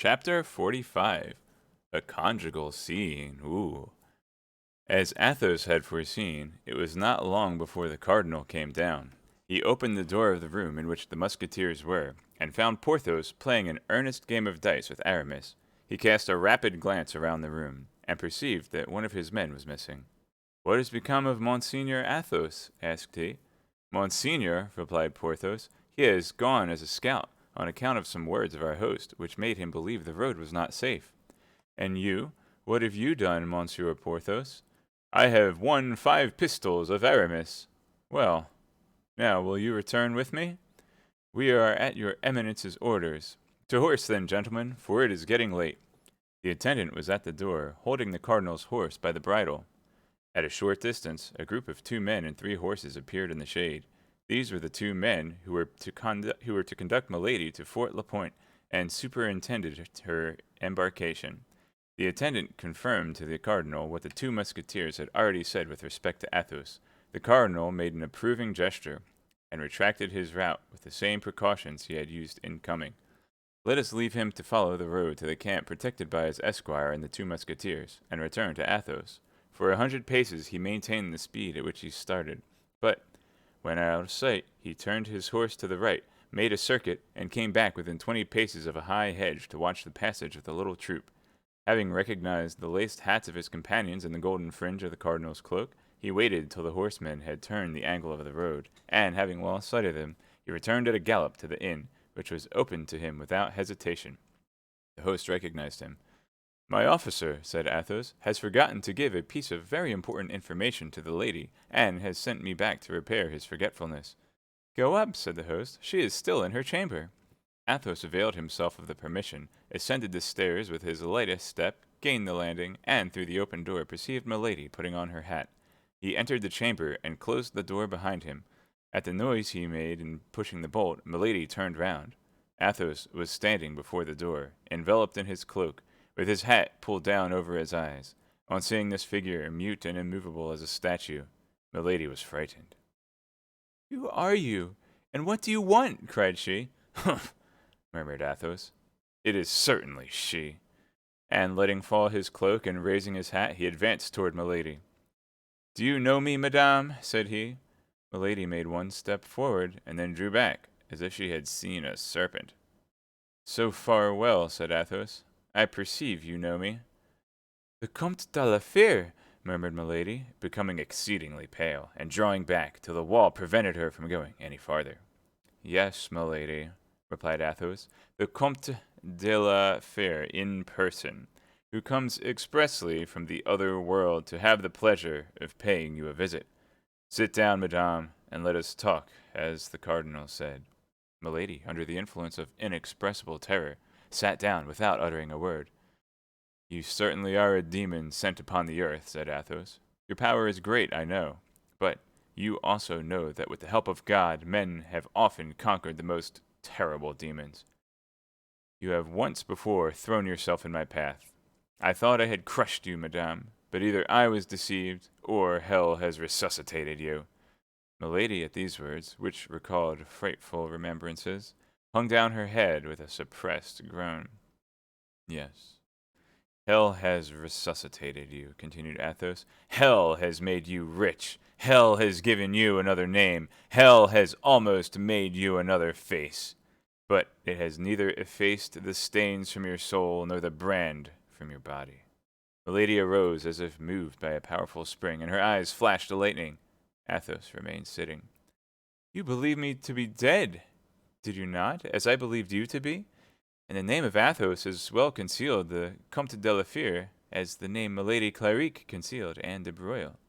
Chapter 45. A Conjugal Scene. Ooh. As Athos had foreseen, it was not long before the cardinal came down. He opened the door of the room in which the Musketeers were, and found Porthos playing an earnest game of dice with Aramis. He cast a rapid glance around the room, and perceived that one of his men was missing. "What has become of Monseigneur Athos?" asked he. "Monseigneur," replied Porthos, "he has gone as a scout, on account of some words of our host, which made him believe the road was not safe." "And you? What have you done, Monsieur Porthos?" "I have won 5 pistoles of Aramis." "Well, now will you return with me?" "We are at your Eminence's orders. To horse then, gentlemen, for it is getting late." The attendant was at the door, holding the cardinal's horse by the bridle. At a short distance, a group of 2 men and 3 horses appeared in the shade. These were the 2 men who were to conduct Milady to Fort La Pointe and superintended her embarkation. The attendant confirmed to the cardinal what the 2 Musketeers had already said with respect to Athos. The cardinal made an approving gesture, and retracted his route with the same precautions he had used in coming. "Let us leave him to follow the road to the camp protected by his esquire and the 2 Musketeers, and return to Athos." For 100 paces he maintained the speed at which he started, but, when out of sight, he turned his horse to the right, made a circuit, and came back within 20 paces of a high hedge to watch the passage of the little troop. Having recognized the laced hats of his companions and the golden fringe of the cardinal's cloak, he waited till the horsemen had turned the angle of the road, and, having lost sight of them, he returned at a gallop to the inn, which was opened to him without hesitation. The host recognized him. "My officer," said Athos, "has forgotten to give a piece of very important information to the lady, and has sent me back to repair his forgetfulness." "Go up," said the host. "She is still in her chamber." Athos availed himself of the permission, ascended the stairs with his lightest step, gained the landing, and through the open door perceived Milady putting on her hat. He entered the chamber and closed the door behind him. At the noise he made in pushing the bolt, Milady turned round. Athos was standing before the door, enveloped in his cloak, with his hat pulled down over his eyes. On seeing this figure, mute and immovable as a statue, Milady was frightened. "Who are you, and what do you want?" cried she. "Humph!" murmured Athos. "It is certainly she." And letting fall his cloak and raising his hat, he advanced toward Milady. "Do you know me, madame?" said he. Milady made one step forward, and then drew back, as if she had seen a serpent. "So far well," said Athos. "I perceive you know me." "The Comte de la Fère," murmured Milady, becoming exceedingly pale, and drawing back till the wall prevented her from going any farther. "Yes, Milady," replied Athos, "the Comte de la Fère in person, who comes expressly from the other world to have the pleasure of paying you a visit. Sit down, madame, and let us talk, as the cardinal said." Milady, under the influence of inexpressible terror, sat down without uttering a word. "You certainly are a demon sent upon the earth," said Athos. "Your power is great, I know, but you also know that with the help of God men have often conquered the most terrible demons. You have once before thrown yourself in my path. I thought I had crushed you, madame, but either I was deceived, or hell has resuscitated you." Milady, at these words, which recalled frightful remembrances, hung down her head with a suppressed groan. "Yes, hell has resuscitated you," continued Athos. "Hell has made you rich. Hell has given you another name. Hell has almost made you another face. But it has neither effaced the stains from your soul nor the brand from your body." Milady arose as if moved by a powerful spring, and her eyes flashed lightning. Athos remained sitting. "You believed me to be dead, did you not, as I believed you to be? And the name of Athos as well concealed the Comte de la Fère as the name Milady Clarique concealed Anne de Breuil.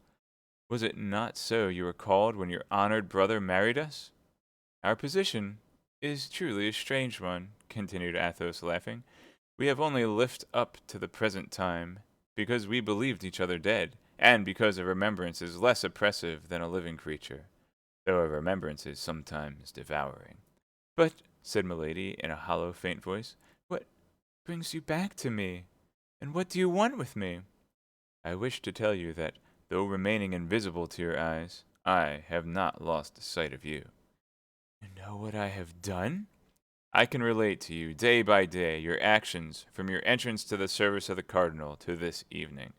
Was it not so you were called when your honored brother married us? Our position is truly a strange one," continued Athos, laughing. "We have only lived up to the present time, because we believed each other dead, and because a remembrance is less oppressive than a living creature, though a remembrance is sometimes devouring." "But," said Milady in a hollow, faint voice, "what brings you back to me, and what do you want with me?" "I wish to tell you that, though remaining invisible to your eyes, I have not lost sight of you." "You know what I have done?" I can relate to you, day by day, your actions from your entrance to the service of the cardinal to this evening.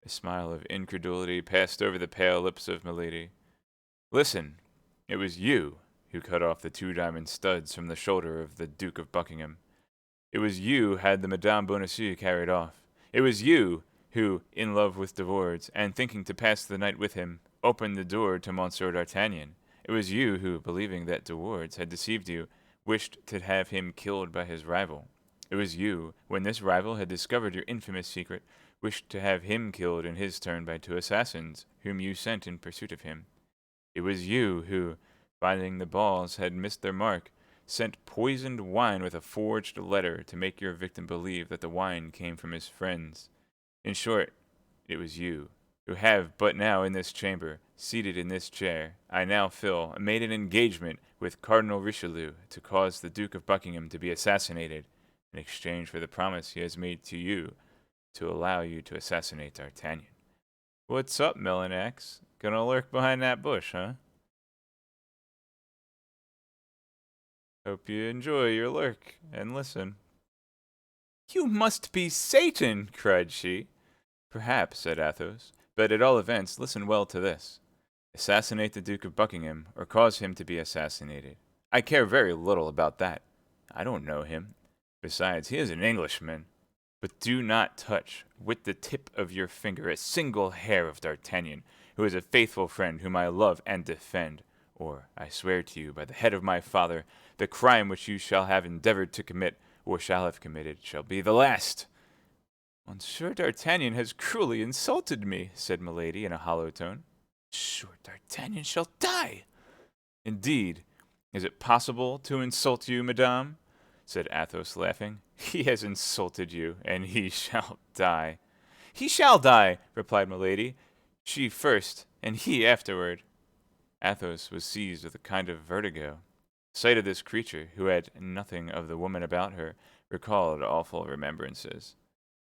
A smile of incredulity passed over the pale lips of Milady. Listen, it was you who cut off the 2 diamond studs from the shoulder of the Duke of Buckingham. It was you had the Madame Bonacieux carried off. It was you who, in love with De Wardes, and thinking to pass the night with him, opened the door to Monsieur d'Artagnan. It was you who, believing that De Wardes had deceived you, wished to have him killed by his rival. It was you, when this rival had discovered your infamous secret, wished to have him killed in his turn by 2 assassins, whom you sent in pursuit of him. It was you who, finding the balls had missed their mark, sent poisoned wine with a forged letter to make your victim believe that the wine came from his friends. In short, it was you who have but now in this chamber, seated in this chair, I now fill, made an engagement with Cardinal Richelieu to cause the Duke of Buckingham to be assassinated in exchange for the promise he has made to you to allow you to assassinate D'Artagnan. What's up, Mellanax? Gonna lurk behind that bush, huh? Hope you enjoy your lurk and listen. You must be Satan, cried she. Perhaps, said Athos, but at all events listen well to this. Assassinate the Duke of Buckingham, or cause him to be assassinated. I care very little about that. I don't know him. Besides, he is an Englishman. But do not touch, with the tip of your finger, a single hair of D'Artagnan, who is a faithful friend whom I love and defend, or, I swear to you, by the head of my father, the crime which you shall have endeavored to commit, or shall have committed, shall be the last. Monsieur d'Artagnan has cruelly insulted me, said Milady in a hollow tone. Monsieur d'Artagnan shall die. Indeed, is it possible to insult you, madame? Said Athos, laughing. He has insulted you, and he shall die. He shall die, replied Milady. She first, and he afterward. Athos was seized with a kind of vertigo. The sight of this creature, who had nothing of the woman about her, recalled awful remembrances.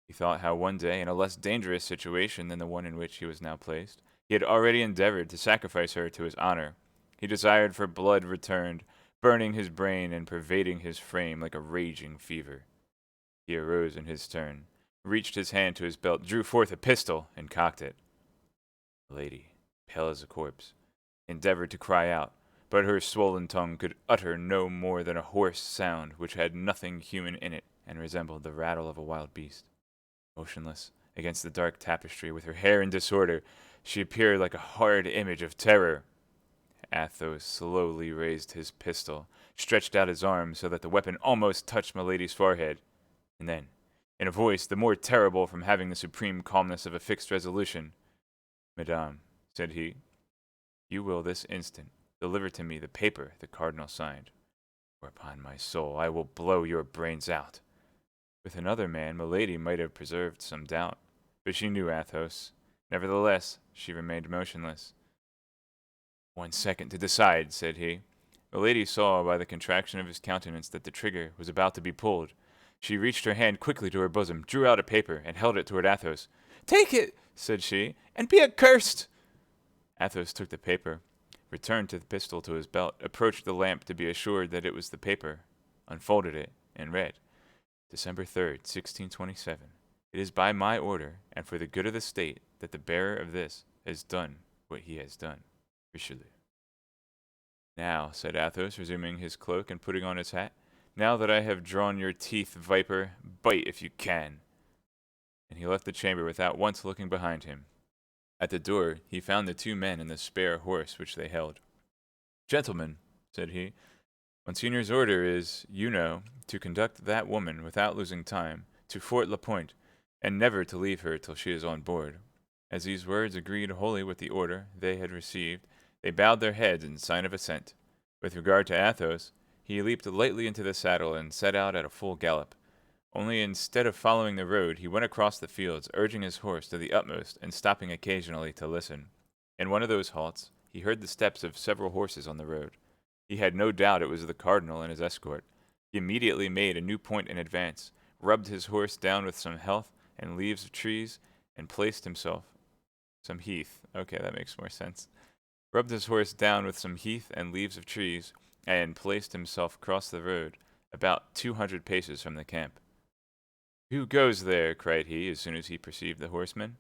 He thought how one day, in a less dangerous situation than the one in which he was now placed, he had already endeavored to sacrifice her to his honor. He desired for blood returned, burning his brain and pervading his frame like a raging fever. He arose in his turn, reached his hand to his belt, drew forth a pistol, and cocked it. The lady, pale as a corpse, endeavored to cry out, but her swollen tongue could utter no more than a hoarse sound which had nothing human in it and resembled the rattle of a wild beast. Motionless against the dark tapestry, with her hair in disorder, she appeared like a horrid image of terror. Athos slowly raised his pistol, stretched out his arm so that the weapon almost touched Milady's forehead, and then, in a voice the more terrible from having the supreme calmness of a fixed resolution, Madame, said he, you will this instant deliver to me the paper the cardinal signed, or upon my soul I will blow your brains out. With another man, Milady might have preserved some doubt, but she knew Athos. Nevertheless, she remained motionless. 1 second to decide, said he. Milady saw by the contraction of his countenance that the trigger was about to be pulled. She reached her hand quickly to her bosom, drew out a paper, and held it toward Athos. Take it, said she, and be accursed. Athos took the paper, returned the pistol to his belt, approached the lamp to be assured that it was the paper, unfolded it, and read. December 3rd, 1627. It is by my order, and for the good of the state, that the bearer of this has done what he has done. Richelieu. Now, said Athos, resuming his cloak and putting on his hat, now that I have drawn your teeth, viper, bite if you can. And he left the chamber without once looking behind him. At the door, he found the 2 men and the spare horse which they held. Gentlemen, said he, Monseigneur's order is, you know, to conduct that woman without losing time to Fort La Pointe, and never to leave her till she is on board. As these words agreed wholly with the order they had received, they bowed their heads in sign of assent. With regard to Athos, he leaped lightly into the saddle and set out at a full gallop. Only instead of following the road, he went across the fields, urging his horse to the utmost and stopping occasionally to listen. In one of those halts, he heard the steps of several horses on the road. He had no doubt it was the cardinal and his escort. He immediately made a new point in advance, rubbed his horse down with some heath and leaves of trees, and placed himself some heath. Okay, that makes more sense. Rubbed his horse down with some heath and leaves of trees, and placed himself across the road, about 200 paces from the camp. "Who goes there?" cried he, as soon as he perceived the horsemen.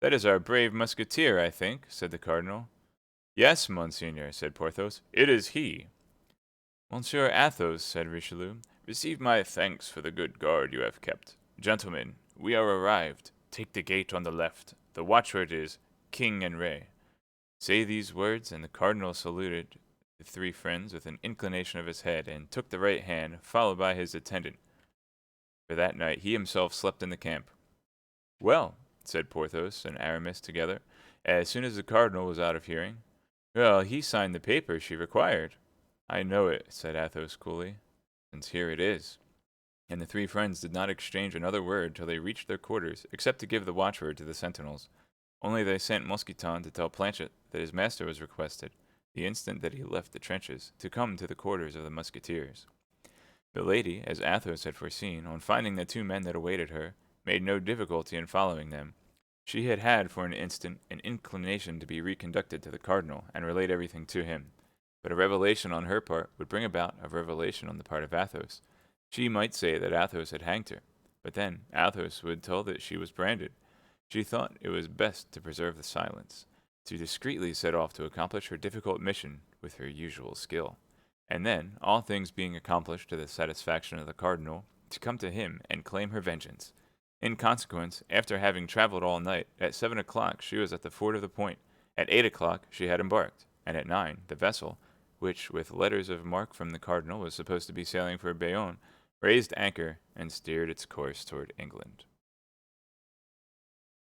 "That is our brave musketeer, I think," said the cardinal. "Yes, monseigneur," said Porthos, "it is he." "Monsieur Athos," said Richelieu, "receive my thanks for the good guard you have kept. Gentlemen, we are arrived. Take the gate on the left. The watchword is King and Rey." Say these words, and the cardinal saluted the three friends with an inclination of his head, and took the right hand, followed by his attendant. For that night he himself slept in the camp. "Well," said Porthos and Aramis together, as soon as the cardinal was out of hearing. "Well, he signed the paper she required." "I know it," said Athos coolly, "and here it is." And the three friends did not exchange another word till they reached their quarters, except to give the watchword to the sentinels. Only they sent Mousqueton to tell Planchet that his master was requested, the instant that he left the trenches, to come to the quarters of the Musketeers. The lady, as Athos had foreseen, on finding the two men that awaited her, made no difficulty in following them. She had had for an instant an inclination to be reconducted to the cardinal and relate everything to him, but a revelation on her part would bring about a revelation on the part of Athos. She might say that Athos had hanged her, but then Athos would tell that she was branded. She thought it was best to preserve the silence, to discreetly set off to accomplish her difficult mission with her usual skill, and then, all things being accomplished to the satisfaction of the cardinal, to come to him and claim her vengeance. In consequence, after having traveled all night, at 7 o'clock she was at the ford of the Point, at 8 o'clock she had embarked, and at 9 the vessel, which with letters of marque from the cardinal was supposed to be sailing for Bayonne, raised anchor and steered its course toward England.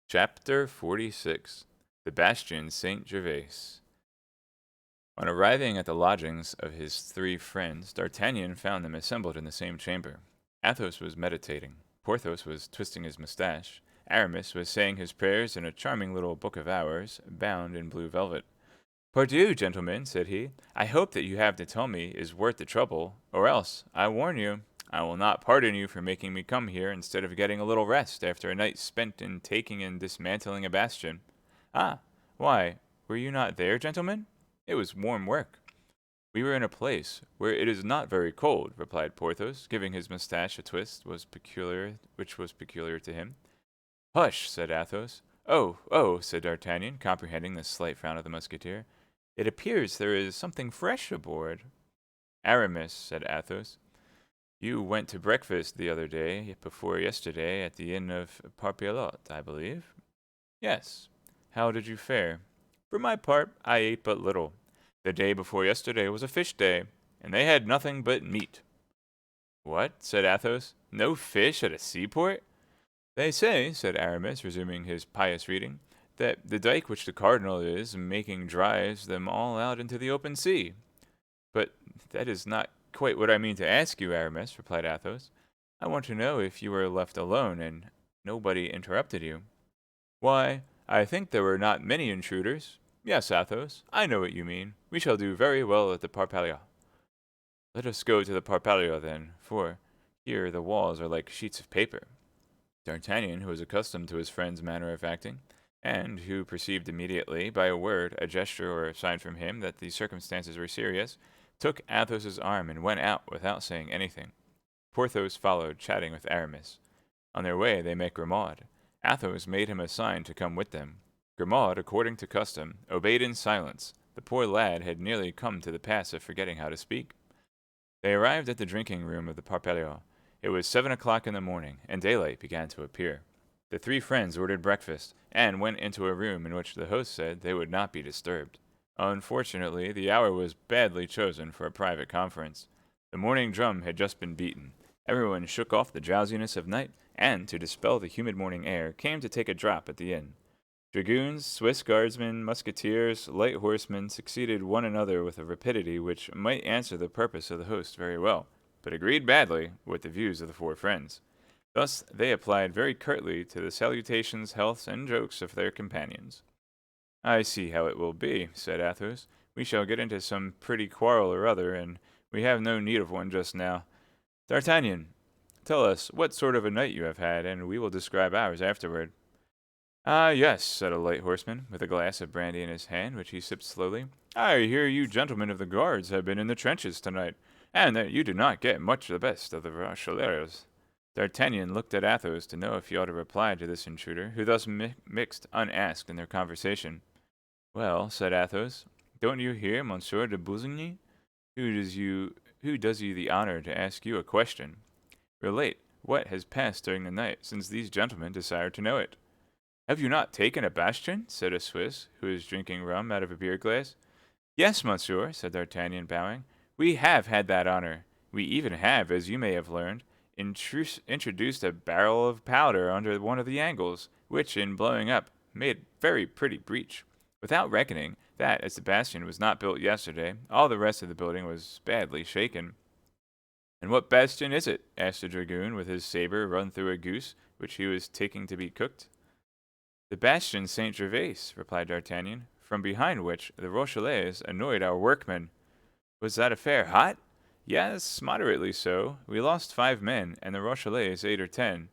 Chapter 46. The Bastion Saint Gervais. On arriving at the lodgings of his three friends, D'Artagnan found them assembled in the same chamber. Athos was meditating, Porthos was twisting his moustache, Aramis was saying his prayers in a charming little book of hours, bound in blue velvet. "Pardieu, gentlemen," said he, "I hope that you have to tell me is worth the trouble, or else, I warn you, I will not pardon you for making me come here instead of getting a little rest after a night spent in taking and dismantling a bastion. Ah, why, were you not there, gentlemen? It was warm work." "We were in a place where it is not very cold," replied Porthos, giving his moustache a twist which was peculiar to him. "Hush!" said Athos. "Oh, oh!" said D'Artagnan, comprehending the slight frown of the Musketeer. "It appears there is something fresh aboard." "Aramis," said Athos, "you went to breakfast the other day before yesterday at the inn of Parpilotte, I believe?" "Yes." "How did you fare?" "For my part, I ate but little. The day before yesterday was a fish day, and they had nothing but meat." "What?" said Athos. "No fish at a seaport?" "They say," said Aramis, resuming his pious reading, "that the dike which the cardinal is making drives them all out into the open sea." "But that is not quite what I mean to ask you, Aramis," replied Athos. "I want to know if you were left alone and nobody interrupted you." "Why, I think there were not many intruders. Yes, Athos, I know what you mean. We shall do very well at the Parpaillot." "Let us go to the Parpaillot, then, for here the walls are like sheets of paper." D'Artagnan, who was accustomed to his friend's manner of acting, and who perceived immediately, by a word, a gesture, or a sign from him, that the circumstances were serious, took Athos's arm and went out without saying anything. Porthos followed, chatting with Aramis. On their way they met Grimaud. Athos made him a sign to come with them. Grimaud, according to custom, obeyed in silence. The poor lad had nearly come to the pass of forgetting how to speak. They arrived at the drinking room of the Parpaillot. It was 7 o'clock in the morning, and daylight began to appear. The three friends ordered breakfast, and went into a room in which the host said they would not be disturbed. Unfortunately, the hour was badly chosen for a private conference. The morning drum had just been beaten. Everyone shook off the drowsiness of night, and, to dispel the humid morning air, came to take a drop at the inn. Dragoons, Swiss guardsmen, musketeers, light horsemen succeeded one another with a rapidity which might answer the purpose of the host very well, but agreed badly with the views of the four friends. Thus they applied very curtly to the salutations, healths, and jokes of their companions. "I see how it will be," said Athos. "We shall get into some pretty quarrel or other, and we have no need of one just now. D'Artagnan, tell us what sort of a night you have had, and we will describe ours afterward." "Ah, yes," said a light horseman, with a glass of brandy in his hand, which he sipped slowly. "I hear you gentlemen of the guards have been in the trenches tonight, and that you do not get much the best of the Rocheleros. D'Artagnan looked at Athos to know if he ought to reply to this intruder, who thus mixed unasked in their conversation. Well, said Athos, don't you hear Monsieur de Busigny? Who does you the honor to ask you a question? Relate what has passed during the night, since these gentlemen desire to know it. Have you not taken a bastion? Said a Swiss, who was drinking rum out of a beer glass. Yes, monsieur, said D'Artagnan, bowing. We have had that honor. We even have, as you may have learned, introduced a barrel of powder under one of the angles, which, in blowing up, made a very pretty breach. Without reckoning that, as the bastion was not built yesterday, all the rest of the building was badly shaken. And what bastion is it? Asked the dragoon, with his saber run through a goose, which he was taking to be cooked. The bastion Saint Gervais, replied D'Artagnan, from behind which the Rochellais annoyed our workmen. Was that affair hot? Yes, moderately so. We lost 5 men, and the Rochellais 8 or 10.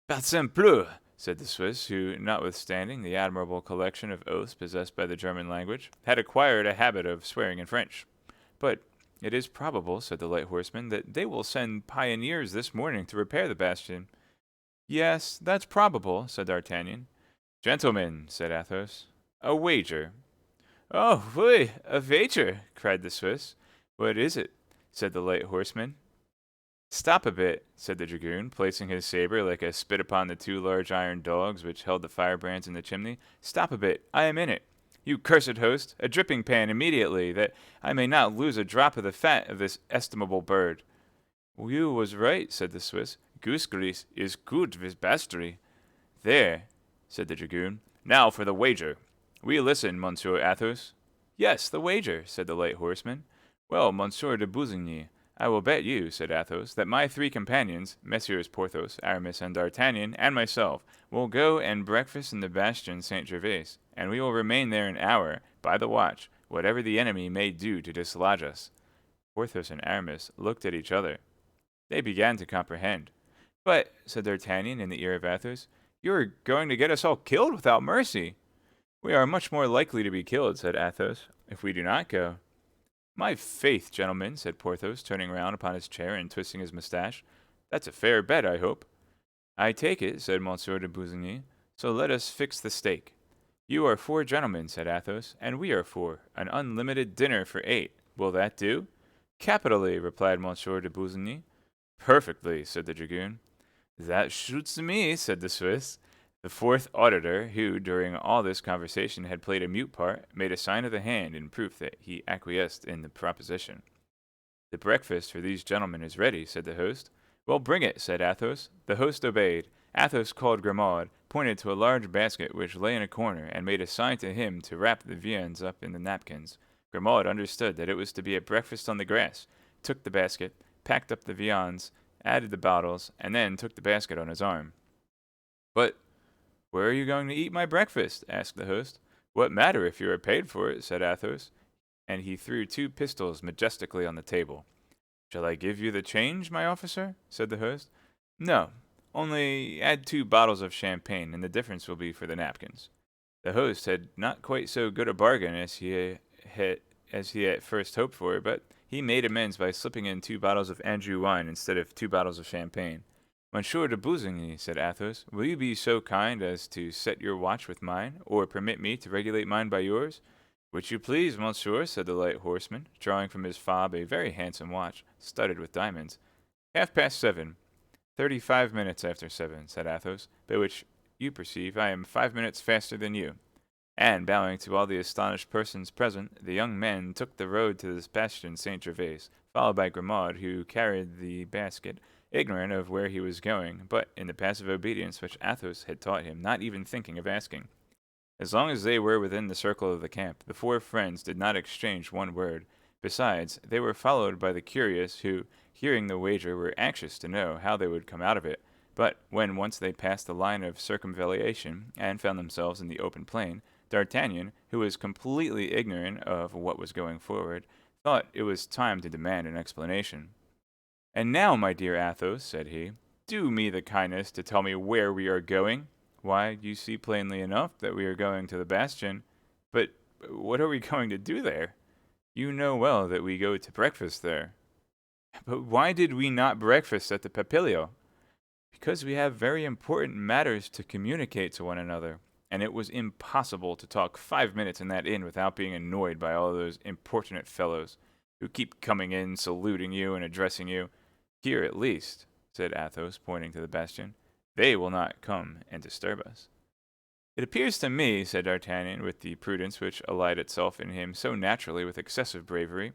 Par saint bleu, said the Swiss, who, notwithstanding the admirable collection of oaths possessed by the German language, had acquired a habit of swearing in French. But it is probable, said the light horseman, that they will send pioneers this morning to repair the bastion. Yes, that's probable, said D'Artagnan. Gentlemen, said Athos, a wager. Oh, oui, a wager, cried the Swiss. What is it? Said the light horseman. Stop a bit, said the dragoon, placing his saber like a spit upon the 2 large iron dogs which held the firebrands in the chimney. Stop a bit, I am in it. You cursed host, a dripping pan immediately, that I may not lose a drop of the fat of this estimable bird. You was right, said the Swiss. Goose grease is good with bastry. There, said the dragoon. Now for the wager. Will you listen, Monsieur Athos? Yes, the wager, said the light horseman. Well, Monsieur de Busigny, I will bet you, said Athos, that my 3 companions, Messieurs Porthos, Aramis, and D'Artagnan, and myself, will go and breakfast in the bastion Saint Gervais, and we will remain there an hour, by the watch, whatever the enemy may do to dislodge us. Porthos and Aramis looked at each other. They began to comprehend. But, said D'Artagnan in the ear of Athos, you are going to get us all killed without mercy. We are much more likely to be killed, said Athos, if we do not go. My faith, gentlemen, said Porthos, turning round upon his chair and twisting his moustache. That's a fair bet, I hope. I take it, said Monsieur de Busigny, so let us fix the stake. You are 4 gentlemen, said Athos, and we are 4. An unlimited dinner for 8. Will that do? Capitally, replied Monsieur de Busigny. Perfectly, said the dragoon. That shoots me, said the Swiss. The 4th auditor, who during all this conversation had played a mute part, made a sign of the hand in proof that he acquiesced in the proposition. The breakfast for these gentlemen is ready, said the host. Well, bring it, said Athos. The host obeyed. Athos called Grimaud, pointed to a large basket which lay in a corner, and made a sign to him to wrap the viands up in the napkins. Grimaud understood that it was to be a breakfast on the grass, took the basket, packed up the viands, added the bottles, and then took the basket on his arm. But where are you going to eat my breakfast? Asked the host. What matter if you are paid for it? Said Athos, and he threw 2 pistols majestically on the table. Shall I give you the change, my officer? Said the host. No, only add 2 bottles of champagne, and the difference will be for the napkins. The host had not quite so good a bargain as he at first hoped for, but he made amends by slipping in 2 bottles of Anjou wine instead of 2 bottles of champagne. Monsieur de Busigny, said Athos, will you be so kind as to set your watch with mine, or permit me to regulate mine by yours? Which you please, monsieur, said the light horseman, drawing from his fob a very handsome watch, studded with diamonds. 7:30. 35 minutes after 7, said Athos, by which you perceive I am 5 minutes faster than you. And, bowing to all the astonished persons present, the young men took the road to the bastion Saint Gervais, followed by Grimaud, who carried the basket, ignorant of where he was going, but in the passive obedience which Athos had taught him, not even thinking of asking. As long as they were within the circle of the camp, the 4 friends did not exchange one word. Besides, they were followed by the curious, who, hearing the wager, were anxious to know how they would come out of it. But when once they passed the line of circumvallation and found themselves in the open plain, D'Artagnan, who was completely ignorant of what was going forward, thought it was time to demand an explanation. And now, my dear Athos, said he, do me the kindness to tell me where we are going. Why, you see plainly enough that we are going to the bastion. But what are we going to do there? You know well that we go to breakfast there. But why did we not breakfast at the Papilio? Because we have very important matters to communicate to one another, and it was impossible to talk 5 minutes in that inn without being annoyed by all those importunate fellows who keep coming in, saluting you, and addressing you. Here, at least, said Athos, pointing to the bastion, they will not come and disturb us. It appears to me, said D'Artagnan, with the prudence which allied itself in him so naturally with excessive bravery,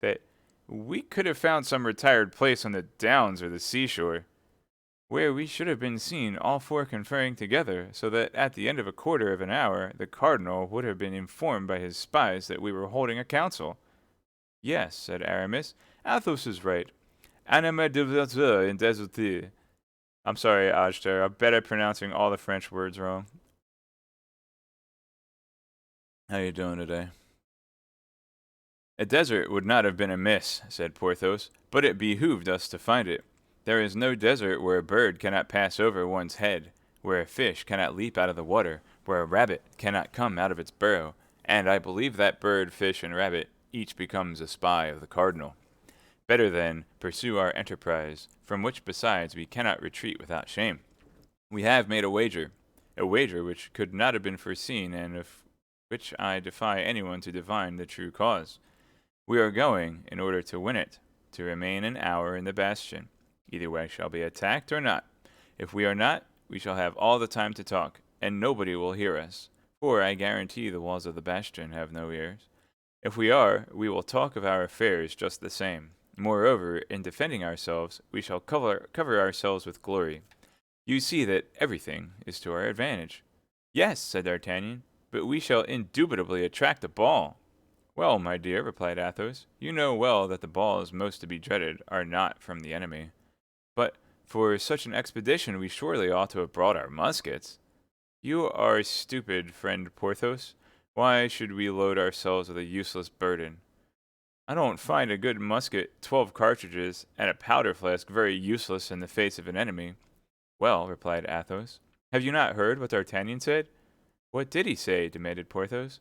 that we could have found some retired place on the downs or the seashore, where we should have been seen all four conferring together, so that at the end of a quarter of an hour the cardinal would have been informed by his spies that we were holding a council. Yes, said Aramis, Athos is right. Anima de in désulté. I'm sorry, Alexadre, I bet I'm pronouncing all the French words wrong. How you doing today? A desert would not have been amiss, said Porthos, but it behooved us to find it. There is no desert where a bird cannot pass over one's head, where a fish cannot leap out of the water, where a rabbit cannot come out of its burrow, and I believe that bird, fish, and rabbit each becomes a spy of the cardinal. Better, then, pursue our enterprise, from which besides we cannot retreat without shame. We have made a wager which could not have been foreseen, and of which I defy anyone to divine the true cause. We are going, in order to win it, to remain an hour in the bastion. Either way shall be attacked or not. If we are not, we shall have all the time to talk, and nobody will hear us, for I guarantee the walls of the bastion have no ears. If we are, we will talk of our affairs just the same. Moreover, in defending ourselves, we shall cover ourselves with glory. You see that everything is to our advantage. Yes, said D'Artagnan, but we shall indubitably attract a ball. Well, my dear, replied Athos, you know well that the balls most to be dreaded are not from the enemy. But for such an expedition we surely ought to have brought our muskets. You are stupid, friend Porthos. Why should we load ourselves with a useless burden? I don't find a good musket, 12 cartridges, and a powder flask very useless in the face of an enemy. Well, replied Athos, have you not heard what D'Artagnan said? What did he say? Demanded Porthos.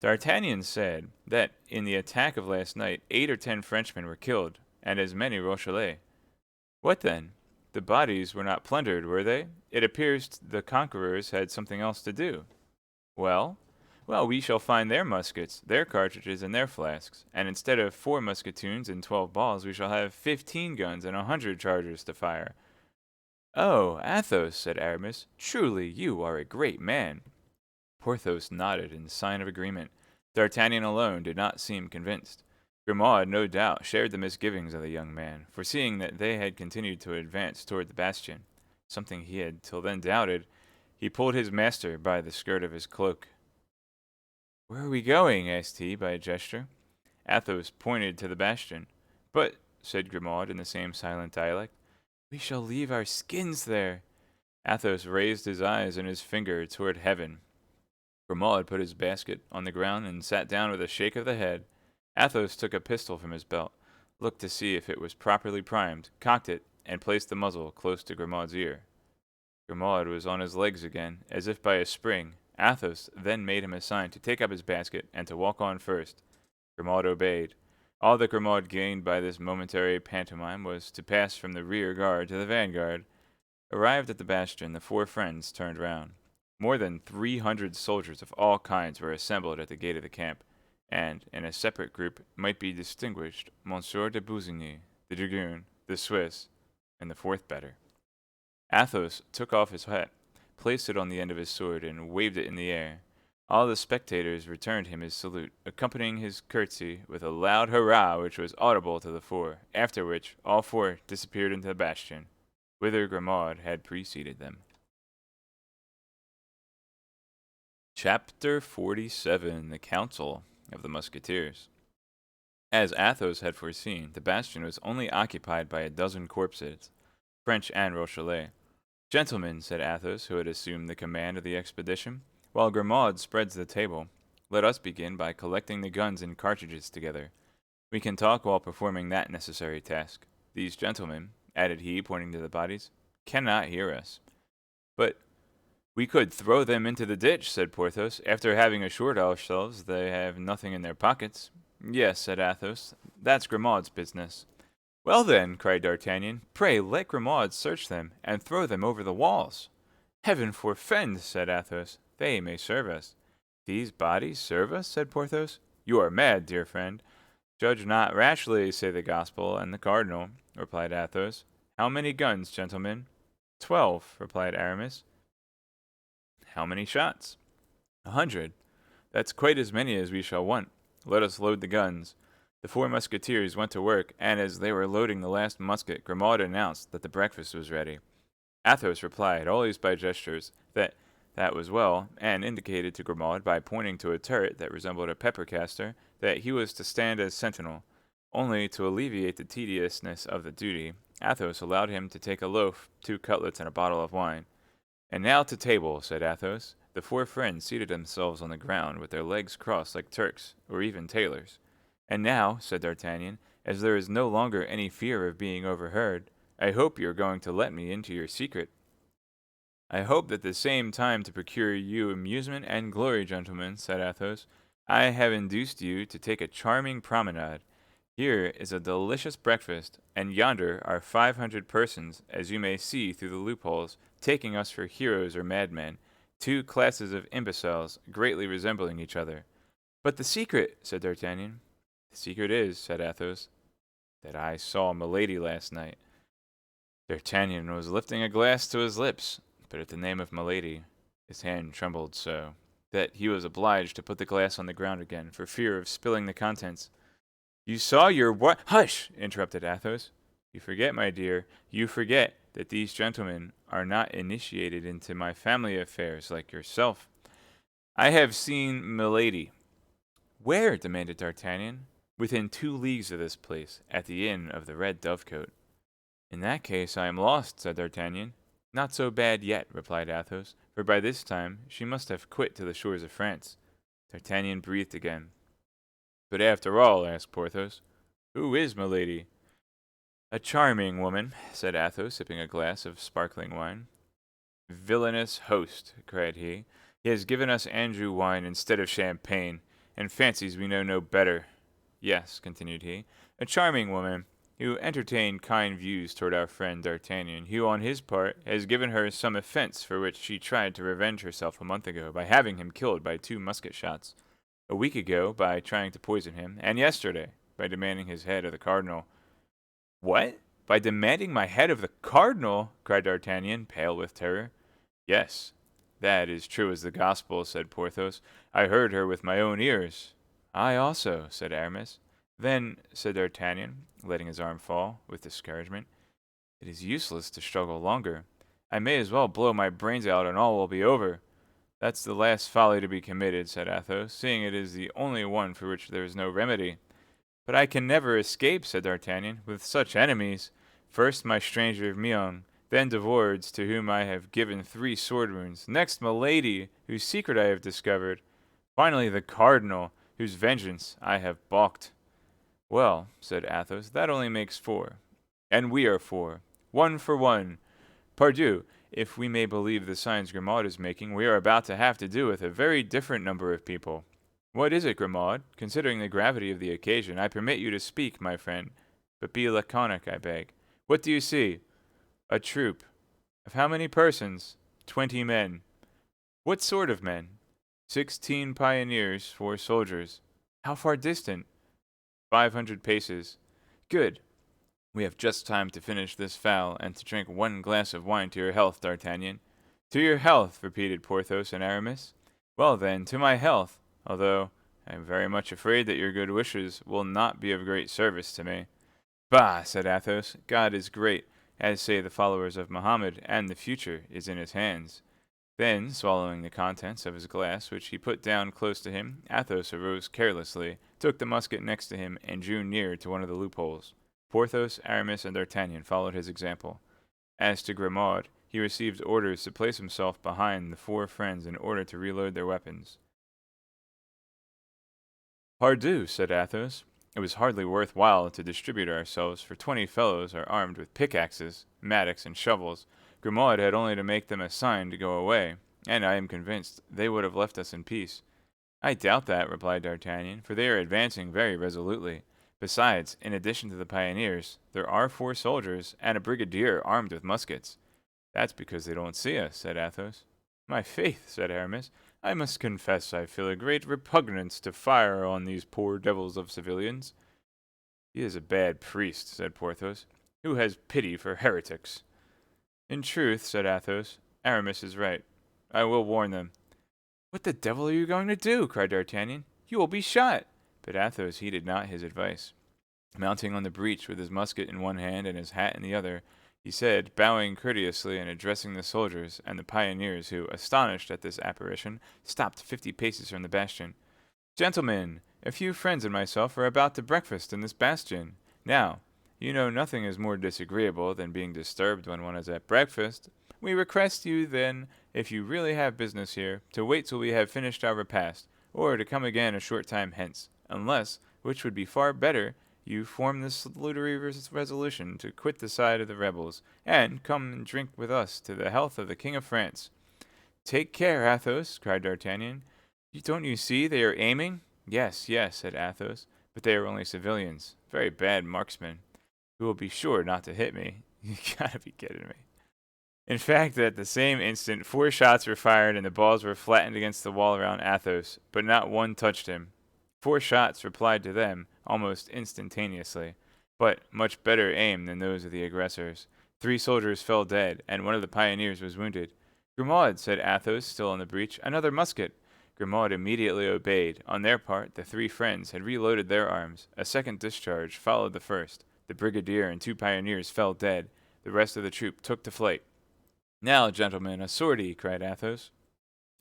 D'Artagnan said that in the attack of last night 8 or 10 Frenchmen were killed, and as many Rochellais. What then? The bodies were not plundered, were they? It appears the conquerors had something else to do. Well? Well, we shall find their muskets, their cartridges, and their flasks, and instead of 4 musketoons and 12 balls, we shall have 15 guns and 100 chargers to fire. Oh, Athos, said Aramis, truly you are a great man. Porthos nodded in sign of agreement. D'Artagnan alone did not seem convinced. Grimaud, no doubt, shared the misgivings of the young man, foreseeing that they had continued to advance toward the bastion, something he had till then doubted. He pulled his master by the skirt of his cloak. Where are we going? Asked he by a gesture. Athos pointed to the bastion. But, said Grimaud in the same silent dialect, we shall leave our skins there. Athos raised his eyes and his finger toward heaven. Grimaud put his basket on the ground and sat down with a shake of the head. Athos took a pistol from his belt, looked to see if it was properly primed, cocked it, and placed the muzzle close to Grimaud's ear. Grimaud was on his legs again, as if by a spring. Athos then made him a sign to take up his basket and to walk on first. Grimaud obeyed. All that Grimaud gained by this momentary pantomime was to pass from the rear guard to the vanguard. Arrived at the bastion, the 4 friends turned round. More than 300 soldiers of all kinds were assembled at the gate of the camp, and in a separate group might be distinguished Monsieur de Busigny, the dragoon, the Swiss, and the 4th better. Athos took off his hat, placed it on the end of his sword, and waved it in the air. All the spectators returned him his salute, accompanying his curtsy with a loud hurrah which was audible to the 4, after which all 4 disappeared into the bastion, whither Grimaud had preceded them. Chapter 47. The Council of the Musketeers. As Athos had foreseen, the bastion was only occupied by a dozen corpses, French and Rochellais. Gentlemen, said Athos, who had assumed the command of the expedition, while Grimaud spreads the table, let us begin by collecting the guns and cartridges together. We can talk while performing that necessary task. These gentlemen, added he, pointing to the bodies, cannot hear us. But we could throw them into the ditch, said Porthos, after having assured ourselves they have nothing in their pockets. Yes, said Athos, that's Grimaud's business. Well then, cried D'Artagnan, pray let Grimaud search them, and throw them over the walls. Heaven forfend, said Athos, they may serve us. These bodies serve us, said Porthos. You are mad, dear friend. Judge not rashly, say the gospel and the cardinal, replied Athos. How many guns, gentlemen? 12, replied Aramis. How many shots? 100. That's quite as many as we shall want. Let us load the guns. The four musketeers went to work, and as they were loading the last musket, Grimaud announced that the breakfast was ready. Athos replied, always by gestures, that was well, and indicated to Grimaud by pointing to a turret that resembled a pepper caster that he was to stand as sentinel. Only to alleviate the tediousness of the duty, Athos allowed him to take a loaf, 2 cutlets, and a bottle of wine. And now to table, said Athos. The four friends seated themselves on the ground with their legs crossed like Turks, or even tailors. And now, said D'Artagnan, as there is no longer any fear of being overheard, I hope you are going to let me into your secret. I hope at the same time to procure you amusement and glory, gentlemen, said Athos. I have induced you to take a charming promenade. Here is a delicious breakfast, and yonder are 500 persons, as you may see through the loopholes, taking us for heroes or madmen, 2 classes of imbeciles, greatly resembling each other. But the secret, said D'Artagnan. The secret is, said Athos, that I saw Milady last night. D'Artagnan was lifting a glass to his lips, but at the name of Milady, his hand trembled so that he was obliged to put the glass on the ground again for fear of spilling the contents. You saw your what? Hush! Interrupted Athos. You forget, my dear, you forget that these gentlemen are not initiated into my family affairs like yourself. I have seen Milady. Where? Demanded D'Artagnan. Within 2 leagues of this place, at the inn of the Red Dovecote. In that case I am lost, said D'Artagnan. Not so bad yet, replied Athos, for by this time she must have quit to the shores of France. D'Artagnan breathed again. But after all, asked Porthos, who is Milady? A charming woman, said Athos, sipping a glass of sparkling wine. Villainous host, cried he. He has given us Anjou wine instead of champagne, and fancies we know no better. Yes, continued he, a charming woman, who entertained kind views toward our friend D'Artagnan, who on his part has given her some offense for which she tried to revenge herself a month ago by having him killed by 2 musket shots, a week ago by trying to poison him, and yesterday by demanding his head of the cardinal. What? By demanding my head of the cardinal? Cried D'Artagnan, pale with terror. Yes, that is true as the gospel, said Porthos. I heard her with my own ears. I also, said Aramis. Then, said D'Artagnan, letting his arm fall, with discouragement, it is useless to struggle longer. I may as well blow my brains out and all will be over. That's the last folly to be committed, said Athos, seeing it is the only one for which there is no remedy. But I can never escape, said D'Artagnan, with such enemies. First my stranger of Meung, then De Wardes, to whom I have given 3 sword wounds, next Milady, whose secret I have discovered, finally the cardinal, whose vengeance I have balked. Well, said Athos, that only makes 4. And we are 4. 1 for 1. Pardieu, if we may believe the signs Grimaud is making, we are about to have to do with a very different number of people. What is it, Grimaud? Considering the gravity of the occasion, I permit you to speak, my friend, but be laconic, I beg. What do you see? A troop. Of how many persons? 20 men. What sort of men? 16 pioneers, 4 soldiers. How far distant? 500 paces. Good. We have just time to finish this fowl and to drink 1 glass of wine to your health, D'Artagnan. To your health, repeated Porthos and Aramis. Well then, to my health, although I am very much afraid that your good wishes will not be of great service to me. Bah, said Athos, God is great, as say the followers of Mohammed, and the future is in his hands. Then, swallowing the contents of his glass, which he put down close to him, Athos arose carelessly, took the musket next to him, and drew near to one of the loopholes. Porthos, Aramis, and D'Artagnan followed his example. As to Grimaud, he received orders to place himself behind the 4 friends in order to reload their weapons. Pardieu, said Athos, it was hardly worth while to distribute ourselves, for 20 fellows are armed with pickaxes, mattocks, and shovels. Grimaud had only to make them a sign to go away, and I am convinced they would have left us in peace. I doubt that, replied D'Artagnan, for they are advancing very resolutely. Besides, in addition to the pioneers, there are 4 soldiers and a brigadier armed with muskets. That's because they don't see us, said Athos. My faith, said Aramis, I must confess I feel a great repugnance to fire on these poor devils of civilians. He is a bad priest, said Porthos, who has pity for heretics. In truth, said Athos, Aramis is right. I will warn them. What the devil are you going to do? Cried D'Artagnan. You will be shot. But Athos heeded not his advice. Mounting on the breach with his musket in one hand and his hat in the other, he said, bowing courteously and addressing the soldiers and the pioneers who, astonished at this apparition, stopped 50 paces from the bastion, Gentlemen, a few friends and myself are about to breakfast in this bastion. Now, you know nothing is more disagreeable than being disturbed when one is at breakfast. We request you, then, if you really have business here, to wait till we have finished our repast, or to come again a short time hence, unless, which would be far better, you form this salutary resolution to quit the side of the rebels, and come and drink with us to the health of the King of France. Take care, Athos, cried D'Artagnan. Don't you see they are aiming? Yes, yes, said Athos, but they are only civilians, very bad marksmen, who will be sure not to hit me. You gotta be kidding me. In fact, at the same instant, 4 shots were fired and the balls were flattened against the wall around Athos, but not one touched him. 4 shots replied to them almost instantaneously, but much better aimed than those of the aggressors. 3 soldiers fell dead, and one of the pioneers was wounded. Grimaud, said Athos, still on the breach, another musket. Grimaud immediately obeyed. On their part, the 3 friends had reloaded their arms. A second discharge followed the first. The brigadier and 2 pioneers fell dead. The rest of the troop took to flight. Now, gentlemen, a sortie, cried Athos.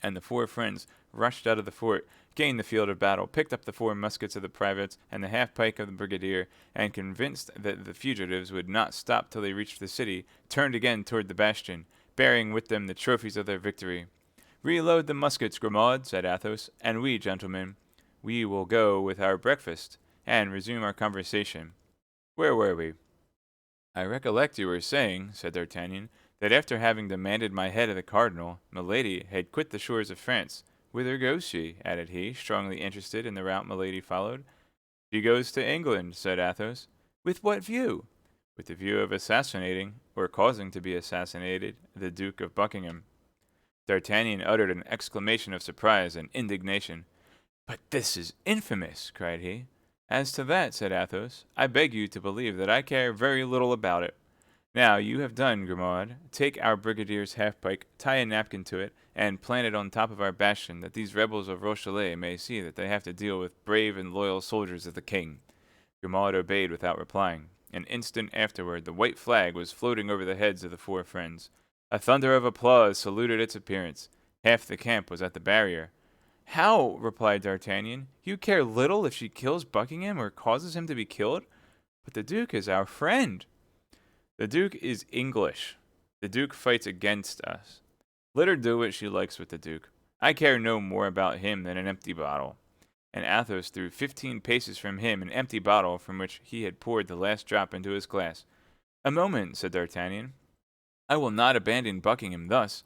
And the 4 friends rushed out of the fort, gained the field of battle, picked up the 4 muskets of the privates and the half-pike of the brigadier, and convinced that the fugitives would not stop till they reached the city, turned again toward the bastion, bearing with them the trophies of their victory. Reload the muskets, Grimaud, said Athos, and we, gentlemen, we will go with our breakfast, and resume our conversation. Where were we? I recollect you were saying, said D'Artagnan, that after having demanded my head of the cardinal, Milady had quit the shores of France. Whither goes she? Added he, strongly interested in the route Milady followed. She goes to England, said Athos. With what view? With the view of assassinating, or causing to be assassinated, the Duke of Buckingham. D'Artagnan uttered an exclamation of surprise and indignation. But this is infamous, cried he. As to that, said Athos, I beg you to believe that I care very little about it. Now you have done, Grimaud. Take our brigadier's half-pike, tie a napkin to it, and plant it on top of our bastion, that these rebels of Rochellais may see that they have to deal with brave and loyal soldiers of the king. Grimaud obeyed without replying. An instant afterward, the white flag was floating over the heads of the 4 friends. A thunder of applause saluted its appearance. Half the camp was at the barrier. How? Replied D'Artagnan. You care little if she kills Buckingham or causes him to be killed? But the Duke is our friend. The Duke is English. The Duke fights against us. Let her do what she likes with the Duke. I care no more about him than an empty bottle. And Athos threw 15 paces from him an empty bottle from which he had poured the last drop into his glass. A moment, said D'Artagnan. I will not abandon Buckingham thus.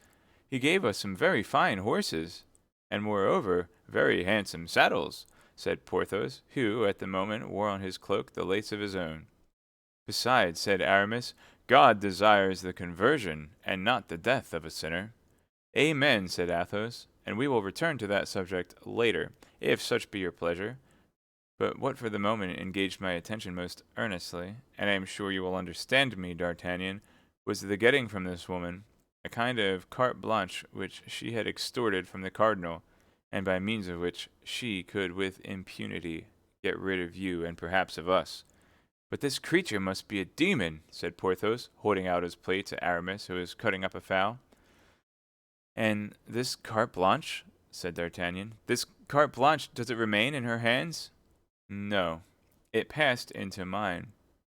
He gave us some very fine horses, and moreover, very handsome saddles, said Porthos, who, at the moment, wore on his cloak the lace of his own. Besides, said Aramis, God desires the conversion, and not the death of a sinner. Amen, said Athos, and we will return to that subject later, if such be your pleasure. But what for the moment engaged my attention most earnestly, and I am sure you will understand me, D'Artagnan, was the getting from this woman a kind of carte blanche which she had extorted from the cardinal, and by means of which she could with impunity get rid of you and perhaps of us. But this creature must be a demon, said Porthos, holding out his plate to Aramis, who was cutting up a fowl. And this carte blanche, said D'Artagnan, this carte blanche, does it remain in her hands? No, it passed into mine.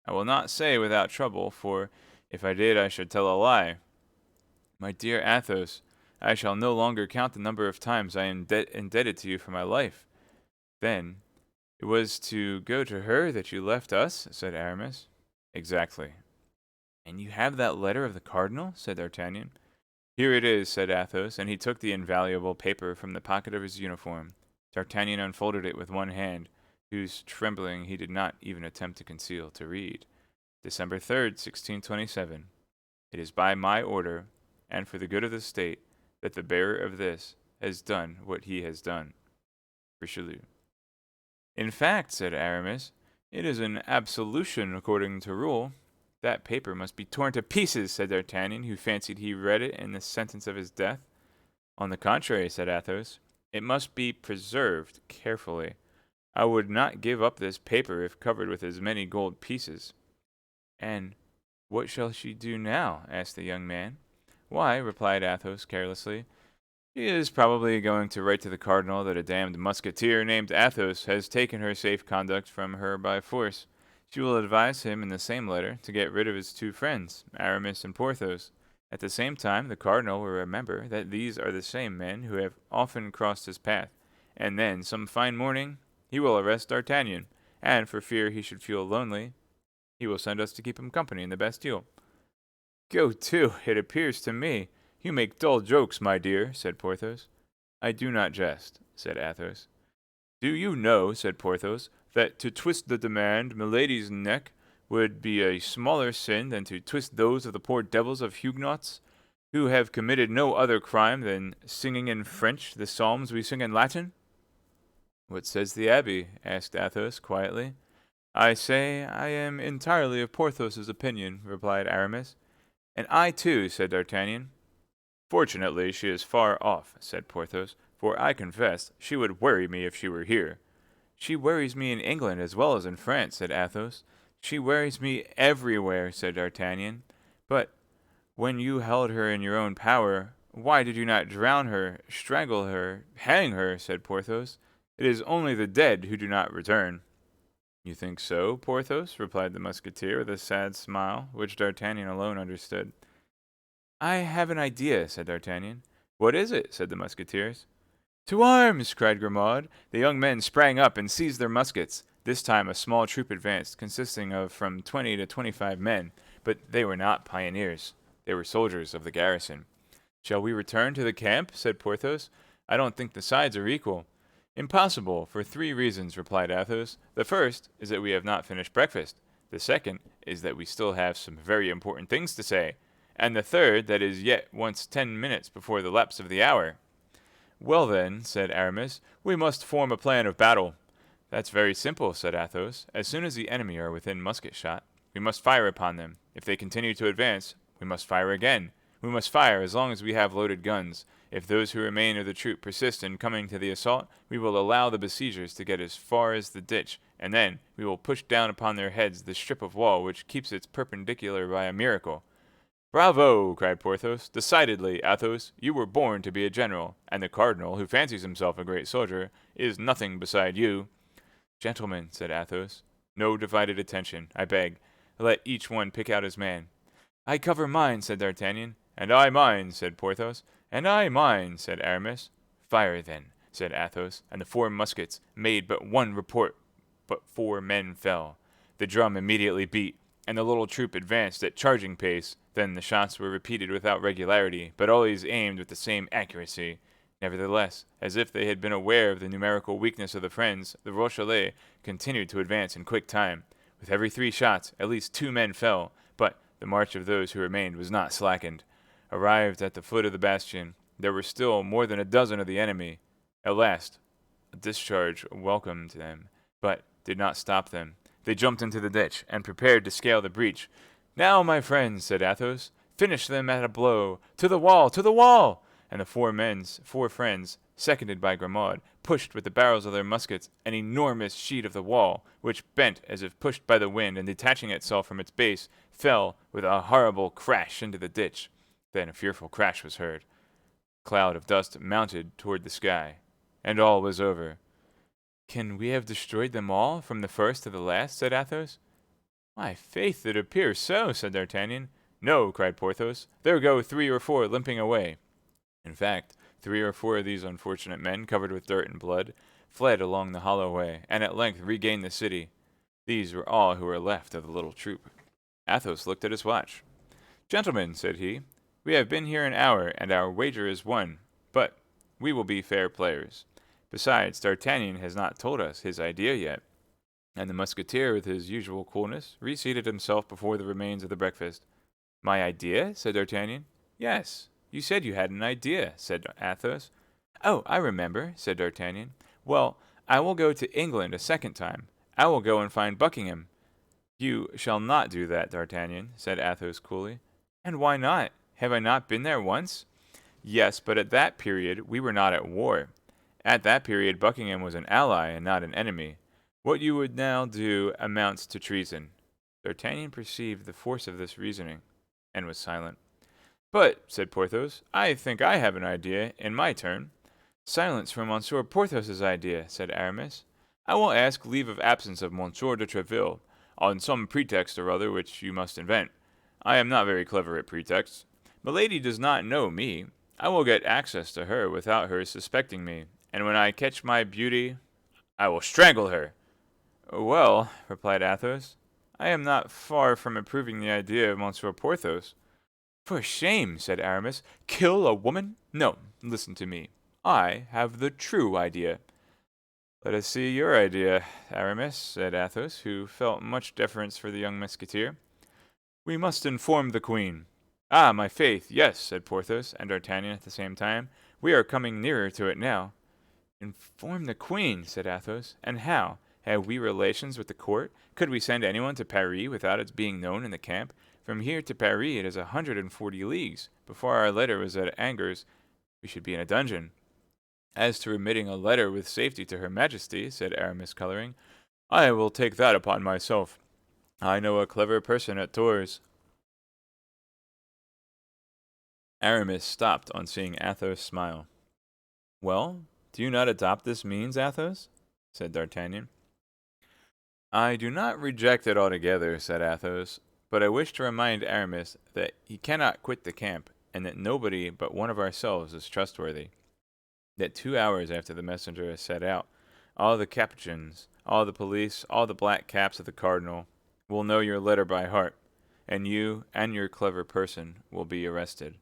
I will not say without trouble, for if I did I should tell a lie. My dear Athos, I shall no longer count the number of times I am indebted to you for my life. Then, it was to go to her that you left us, said Aramis. Exactly. And you have that letter of the cardinal, said D'Artagnan. Here it is, said Athos, and he took the invaluable paper from the pocket of his uniform. D'Artagnan unfolded it with one hand. whose trembling he did not even attempt to conceal, to read. December 3rd, 1627. It is by my order, and for the good of the state, that the bearer of this has done what he has done. Richelieu. In fact, said Aramis, it is an absolution according to rule. That paper must be torn to pieces, said D'Artagnan, who fancied he read it in the sentence of his death. On the contrary, said Athos, it must be preserved carefully. I would not give up this paper if covered with as many gold pieces. And what shall she do now? Asked the young man. Why, replied Athos carelessly, she is probably going to write to the cardinal that a damned musketeer named Athos has taken her safe conduct from her by force. She will advise him in the same letter to get rid of his two friends, Aramis and Porthos. At the same time, the cardinal will remember that these are the same men who have often crossed his path, and then, some fine morning, he will arrest D'Artagnan, and for fear he should feel lonely, he will send us to keep him company in the Bastille. Go to, it appears to me. You make dull jokes, my dear, said Porthos. I do not jest, said Athos. Do you know, said Porthos, that to twist the demand Milady's neck would be a smaller sin than to twist those of the poor devils of Huguenots, who have committed no other crime than singing in French the psalms we sing in Latin? What says the abbé? Asked Athos quietly. I say I am entirely of Porthos's opinion, replied Aramis. And I too, said D'Artagnan. Fortunately, she is far off, said Porthos, for I confess she would worry me if she were here. She worries me in England as well as in France, said Athos. She worries me everywhere, said D'Artagnan. But when you held her in your own power, why did you not drown her, strangle her, hang her, said Porthos. It is only the dead who do not return. You think so, Porthos? Replied the Musketeer with a sad smile, which D'Artagnan alone understood. I have an idea, said D'Artagnan. What is it? Said the Musketeers. To arms! Cried Grimaud. The young men sprang up and seized their muskets. This time a small troop advanced, consisting of from 20 to 25 men, but they were not pioneers. They were soldiers of the garrison. Shall we return to the camp? Said Porthos. I don't think the sides are equal. Impossible, for 3 reasons, replied Athos. The first is that we have not finished breakfast. The second is that we still have some very important things to say. And the third that is yet once 10 minutes before the lapse of the hour. Well then, said Aramis, we must form a plan of battle. That's very simple, said Athos. As soon as the enemy are within musket shot, we must fire upon them. If they continue to advance, we must fire again. We must fire as long as we have loaded guns. If those who remain of the troop persist in coming to the assault, we will allow the besiegers to get as far as the ditch, and then we will push down upon their heads the strip of wall which keeps it perpendicular by a miracle. Bravo! Cried Porthos. Decidedly, Athos, you were born to be a general, and the cardinal, who fancies himself a great soldier, is nothing beside you. Gentlemen, said Athos, no divided attention, I beg. Let each one pick out his man. I cover mine, said D'Artagnan. And I mine, said Porthos. And I mine, said Aramis. Fire, then, said Athos, and the 4 muskets made but one report, but 4 men fell. The drum immediately beat, and the little troop advanced at charging pace. Then the shots were repeated without regularity, but always aimed with the same accuracy. Nevertheless, as if they had been aware of the numerical weakness of the friends, the Rochellais continued to advance in quick time. With every 3 shots, at least 2 men fell, but the march of those who remained was not slackened. Arrived at the foot of the bastion, there were still more than a dozen of the enemy. At last, a discharge welcomed them, but did not stop them. They jumped into the ditch, and prepared to scale the breach. Now, my friends, said Athos, finish them at a blow. To the wall! To the wall! And the 4 friends, seconded by Grimaud, pushed with the barrels of their muskets an enormous sheet of the wall, which bent as if pushed by the wind, and detaching itself from its base, fell with a horrible crash into the ditch. Then a fearful crash was heard. A cloud of dust mounted toward the sky, and all was over. Can we have destroyed them all, from the first to the last? Said Athos. My faith, it appears so, said D'Artagnan. No, cried Porthos. There go 3 or 4 limping away. In fact, 3 or 4 of these unfortunate men, covered with dirt and blood, fled along the hollow way, and at length regained the city. These were all who were left of the little troop. Athos looked at his watch. Gentlemen, said he, we have been here an hour, and our wager is won, but we will be fair players. Besides, D'Artagnan has not told us his idea yet. And the musketeer, with his usual coolness, reseated himself before the remains of the breakfast. My idea? Said D'Artagnan. Yes, you said you had an idea, said Athos. Oh, I remember, said D'Artagnan. Well, I will go to England a second time. I will go and find Buckingham. You shall not do that, D'Artagnan, said Athos coolly. And why not? Have I not been there once? Yes, but at that period we were not at war. At that period Buckingham was an ally and not an enemy. What you would now do amounts to treason. D'Artagnan perceived the force of this reasoning, and was silent. But, said Porthos, I think I have an idea, in my turn. Silence for Monsieur Porthos's idea, said Aramis. I will ask leave of absence of Monsieur de Treville, on some pretext or other which you must invent. I am not very clever at pretexts. Milady does not know me. I will get access to her without her suspecting me, and when I catch my beauty, I will strangle her. Well, replied Athos, I am not far from approving the idea of Monsieur Porthos. For shame, said Aramis. Kill a woman? No, listen to me. I have the true idea. Let us see your idea, Aramis, said Athos, who felt much deference for the young musketeer. We must inform the queen. Ah, my faith, yes, said Porthos and D'Artagnan at the same time. We are coming nearer to it now. Inform the queen, said Athos. And how? Have we relations with the court? Could we send anyone to Paris without its being known in the camp? From here to Paris it is 140 leagues. Before our letter was at Angers, we should be in a dungeon. As to remitting a letter with safety to her majesty, said Aramis, coloring, I will take that upon myself. I know a clever person at Tours. Aramis stopped on seeing Athos smile. Well, do you not adopt this means, Athos? Said D'Artagnan. I do not reject it altogether, said Athos, but I wish to remind Aramis that he cannot quit the camp, and that nobody but one of ourselves is trustworthy. That 2 hours after the messenger has set out, all the capuchins, all the police, all the black caps of the cardinal will know your letter by heart, and you and your clever person will be arrested.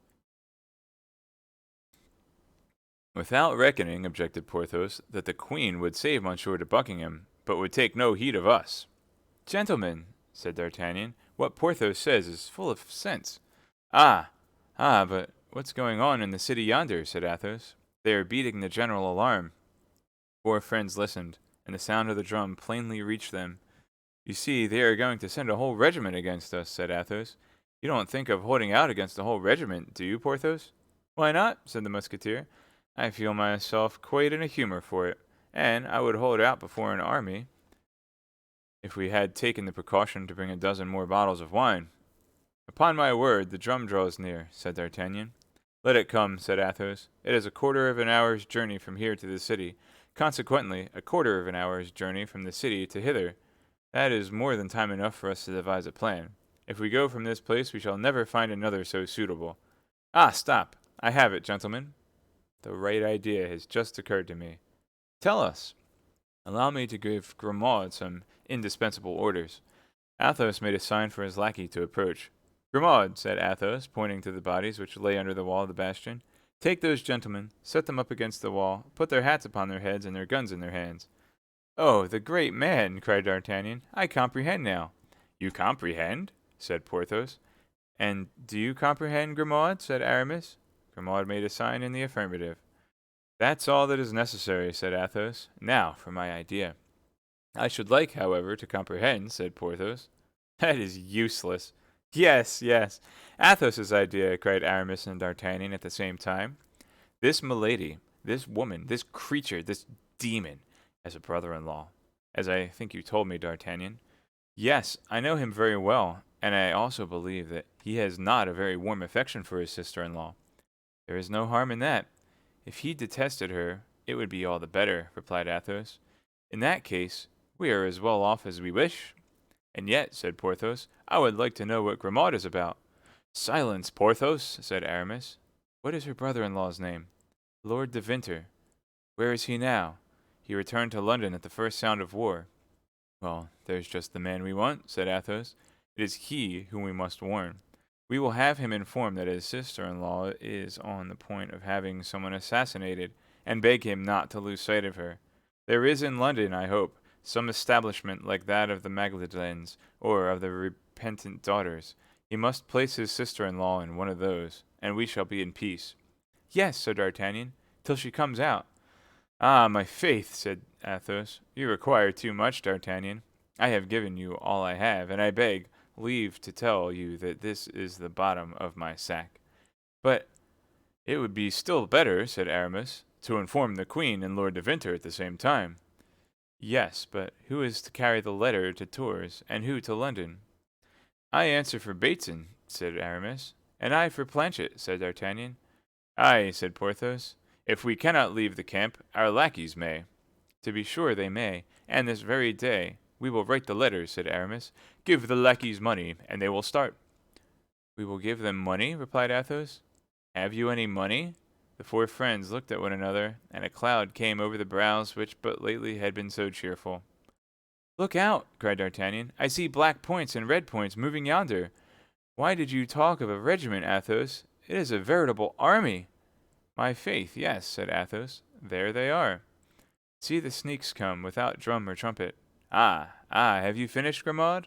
Without reckoning, objected Porthos, that the queen would save Monsieur de Buckingham, but would take no heed of us. Gentlemen, said D'Artagnan, what Porthos says is full of sense. But what's going on in the city yonder? Said Athos. They are beating the general alarm. Four friends listened, and the sound of the drum plainly reached them. You see, they are going to send a whole regiment against us, said Athos. You don't think of holding out against a whole regiment, do you, Porthos? Why not? Said the Musketeer. I feel myself quite in a humor for it, and I would hold out before an army if we had taken the precaution to bring a dozen more bottles of wine. Upon my word, the drum draws near, said D'Artagnan. Let it come, said Athos. It is a quarter of an hour's journey from here to the city. Consequently, a quarter of an hour's journey from the city to hither. That is more than time enough for us to devise a plan. If we go from this place, we shall never find another so suitable. Ah, stop! I have it, gentlemen. The right idea has just occurred to me. Tell us. Allow me to give Grimaud some indispensable orders. Athos made a sign for his lackey to approach. Grimaud, said Athos, pointing to the bodies which lay under the wall of the bastion, take those gentlemen, set them up against the wall, put their hats upon their heads and their guns in their hands. Oh, the great man, cried D'Artagnan. I comprehend now. You comprehend? Said Porthos. And do you comprehend, Grimaud? Said Aramis. Grimaud made a sign in the affirmative. That's all that is necessary, said Athos. Now for my idea. I should like, however, to comprehend, said Porthos. That is useless. Yes, yes. Athos's idea, cried Aramis and D'Artagnan at the same time. This milady, this woman, this creature, this demon, as a brother-in-law, as I think you told me, D'Artagnan. Yes, I know him very well, and I also believe that he has not a very warm affection for his sister-in-law. There is no harm in that. If he detested her, it would be all the better, replied Athos. In that case, we are as well off as we wish. And yet, said Porthos, I would like to know what Grimaud is about. Silence, Porthos, said Aramis. What is her brother-in-law's name? Lord de Winter. Where is he now? He returned to London at the first sound of war. Well, there's just the man we want, said Athos. It is he whom we must warn. We will have him informed that his sister-in-law is on the point of having someone assassinated, and beg him not to lose sight of her. There is in London, I hope, some establishment like that of the Magdalens or of the repentant daughters. He must place his sister-in-law in one of those, and we shall be in peace. Yes, said D'Artagnan, till she comes out. Ah, my faith, said Athos, you require too much, D'Artagnan. I have given you all I have, and I beg leave to tell you that this is the bottom of my sack. But it would be still better, said Aramis, to inform the queen and Lord de Winter at the same time. Yes, but who is to carry the letter to Tours, and who to London? I answer for Bateson, said Aramis. And I for Planchet, said D'Artagnan. Aye, said Porthos. If we cannot leave the camp, our lackeys may. To be sure they may, and this very day. We will write the letters, said Aramis. Give the lackeys money, and they will start. We will give them money, replied Athos. Have you any money? The four friends looked at one another, and a cloud came over the brows which but lately had been so cheerful. Look out, cried D'Artagnan. I see black points and red points moving yonder. Why did you talk of a regiment, Athos? It is a veritable army. My faith, yes, said Athos. There they are. See the sneaks come, without drum or trumpet. Ah, have you finished, Grimaud?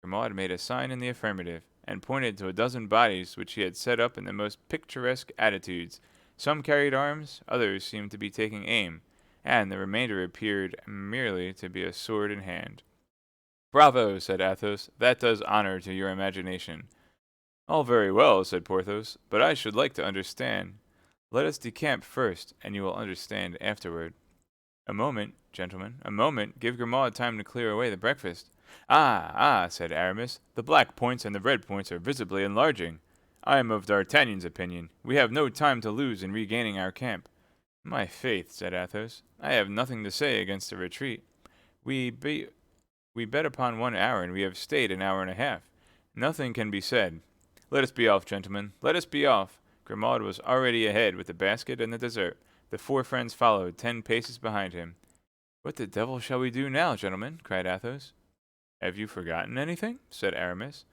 Grimaud made a sign in the affirmative, and pointed to a dozen bodies which he had set up in the most picturesque attitudes. Some carried arms, others seemed to be taking aim, and the remainder appeared merely to be a sword in hand. Bravo, said Athos, that does honor to your imagination. All very well, said Porthos, but I should like to understand. Let us decamp first, and you will understand afterward. A moment, gentlemen, a moment. Give Grimaud time to clear away the breakfast. Ah, said Aramis, the black points and the red points are visibly enlarging. I am of D'Artagnan's opinion. We have no time to lose in regaining our camp. My faith, said Athos, I have nothing to say against a retreat. We bet upon 1 hour, and we have stayed an hour and a half. Nothing can be said. Let us be off, gentlemen. Let us be off. Grimaud was already ahead with the basket and the dessert. The four friends followed 10 paces behind him. What the devil shall we do now, gentlemen? Cried Athos. Have you forgotten anything? Said Aramis.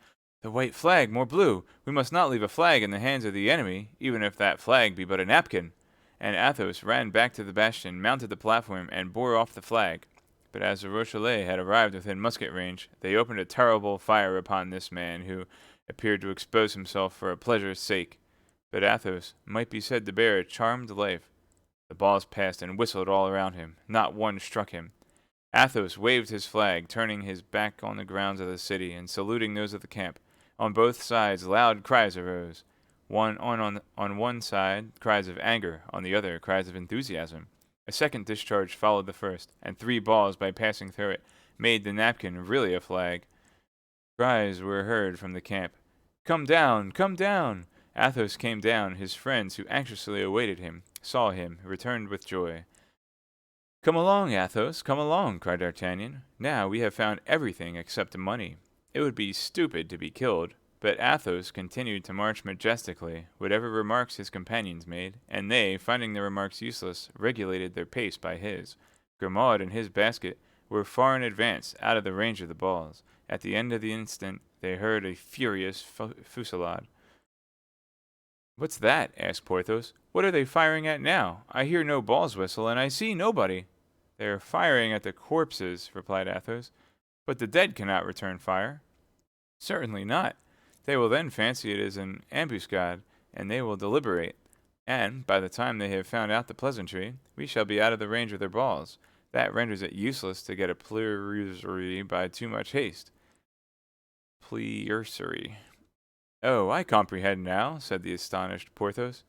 The white flag, morbleu! We must not leave a flag in the hands of the enemy, even if that flag be but a napkin. And Athos ran back to the bastion, mounted the platform, and bore off the flag. But as the Rochellais had arrived within musket range, they opened a terrible fire upon this man, who appeared to expose himself for a pleasure's sake. But Athos might be said to bear a charmed life. The balls passed and whistled all around him. Not one struck him. Athos waved his flag, turning his back on the grounds of the city and saluting those of the camp. On both sides loud cries arose. On one side, cries of anger, on the other, cries of enthusiasm. A second discharge followed the first, and 3 balls, by passing through it, made the napkin really a flag. Cries were heard from the camp. Come down! Come down! Athos came down. His friends, who anxiously awaited him, saw him, returned with joy. Come along, Athos, come along, cried D'Artagnan. Now we have found everything except money. It would be stupid to be killed. But Athos continued to march majestically, whatever remarks his companions made, and they, finding their remarks useless, regulated their pace by his. Grimaud and his basket were far in advance, out of the range of the balls. At the end of the instant, they heard a furious fusillade. What's that? Asked Porthos. What are they firing at now? I hear no balls whistle, and I see nobody. They are firing at the corpses, replied Athos. But the dead cannot return fire. Certainly not. They will then fancy it is an ambuscade, and they will deliberate. And, by the time they have found out the pleasantry, we shall be out of the range of their balls. That renders it useless to get a pleurisy by too much haste. Pleurisy. Oh, I comprehend now, said the astonished Porthos.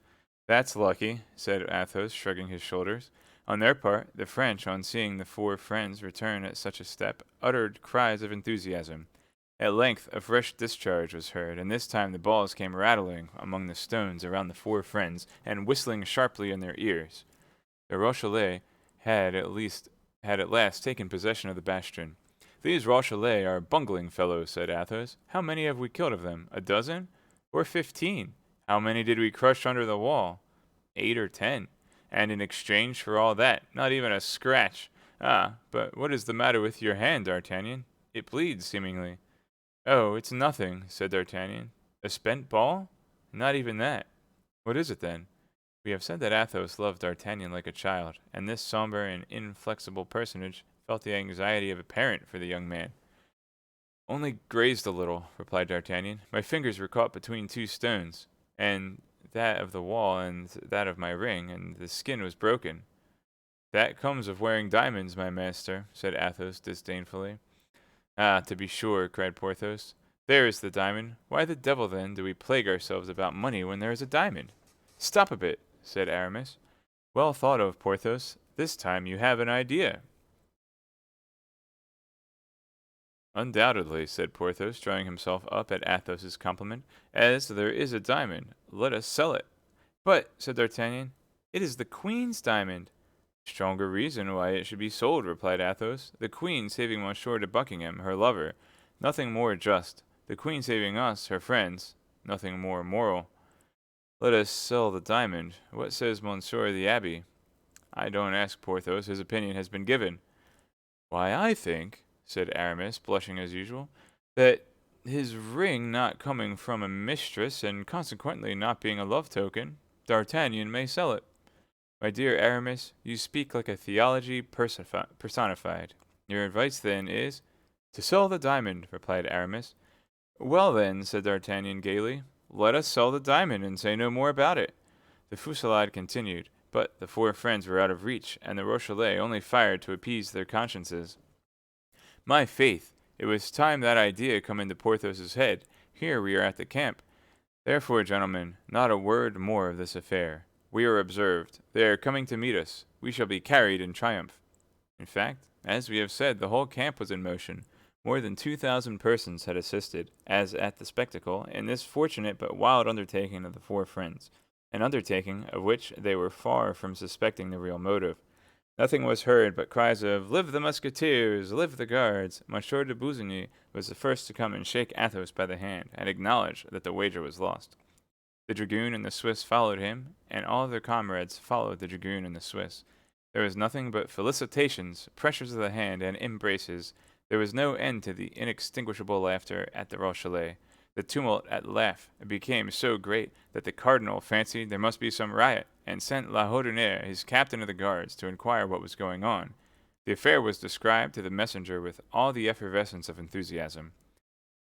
That's lucky, said Athos, shrugging his shoulders. On their part, the French, on seeing the 4 friends return at such a step, uttered cries of enthusiasm. At length a fresh discharge was heard, and this time the balls came rattling among the stones around the 4 friends, and whistling sharply in their ears. The Rochellais had at last taken possession of the bastion. These Rochellais are bungling fellows, said Athos. How many have we killed of them? A dozen? Or 15? How many did we crush under the wall? 8 or 10. And in exchange for all that, not even a scratch. Ah, but what is the matter with your hand, D'Artagnan? It bleeds, seemingly. Oh, it's nothing, said D'Artagnan. A spent ball? Not even that. What is it, then? We have said that Athos loved D'Artagnan like a child, and this somber and inflexible personage felt the anxiety of a parent for the young man. Only grazed a little, replied D'Artagnan. My fingers were caught between two stones, and that of the wall and that of my ring, and the skin was broken. That comes of wearing diamonds, my master, said Athos disdainfully. Ah, to be sure, cried Porthos. There is the diamond. Why the devil, then, do we plague ourselves about money when there is a diamond? Stop a bit, said Aramis. Well thought of, Porthos. This time you have an idea. Undoubtedly, said Porthos, drawing himself up at Athos's compliment, as there is a diamond, let us sell it. But, said D'Artagnan, it is the queen's diamond. Stronger reason why it should be sold, replied Athos. The queen saving Monsieur de Buckingham, her lover. Nothing more just. The queen saving us, her friends. Nothing more moral. Let us sell the diamond. What says Monsieur the Abbé? I don't ask Porthos. His opinion has been given. Why, I think, said Aramis, blushing as usual, that his ring not coming from a mistress, and consequently not being a love token, D'Artagnan may sell it. My dear Aramis, you speak like a theology personified. Your advice, then, is— To sell the diamond, replied Aramis. Well, then, said D'Artagnan gaily, let us sell the diamond and say no more about it. The fusillade continued, but the four friends were out of reach, and the Rochellais only fired to appease their consciences. My faith, it was time that idea come into Porthos's head. Here we are at the camp. Therefore, gentlemen, not a word more of this affair. We are observed. They are coming to meet us. We shall be carried in triumph. In fact, as we have said, the whole camp was in motion. More than 2,000 persons had assisted, as at the spectacle, in this fortunate but wild undertaking of the four friends, an undertaking of which they were far from suspecting the real motive. Nothing was heard but cries of "Live the Musketeers! Live the Guards!" Monsieur de Busigny was the first to come and shake Athos by the hand, and acknowledge that the wager was lost. The dragoon and the Swiss followed him, and all their comrades followed the dragoon and the Swiss. There was nothing but felicitations, pressures of the hand, and embraces. There was no end to the inextinguishable laughter at the Rochellais. The tumult at length became so great that the cardinal fancied there must be some riot, and sent La Houdinière, his captain of the guards, to inquire what was going on. The affair was described to the messenger with all the effervescence of enthusiasm.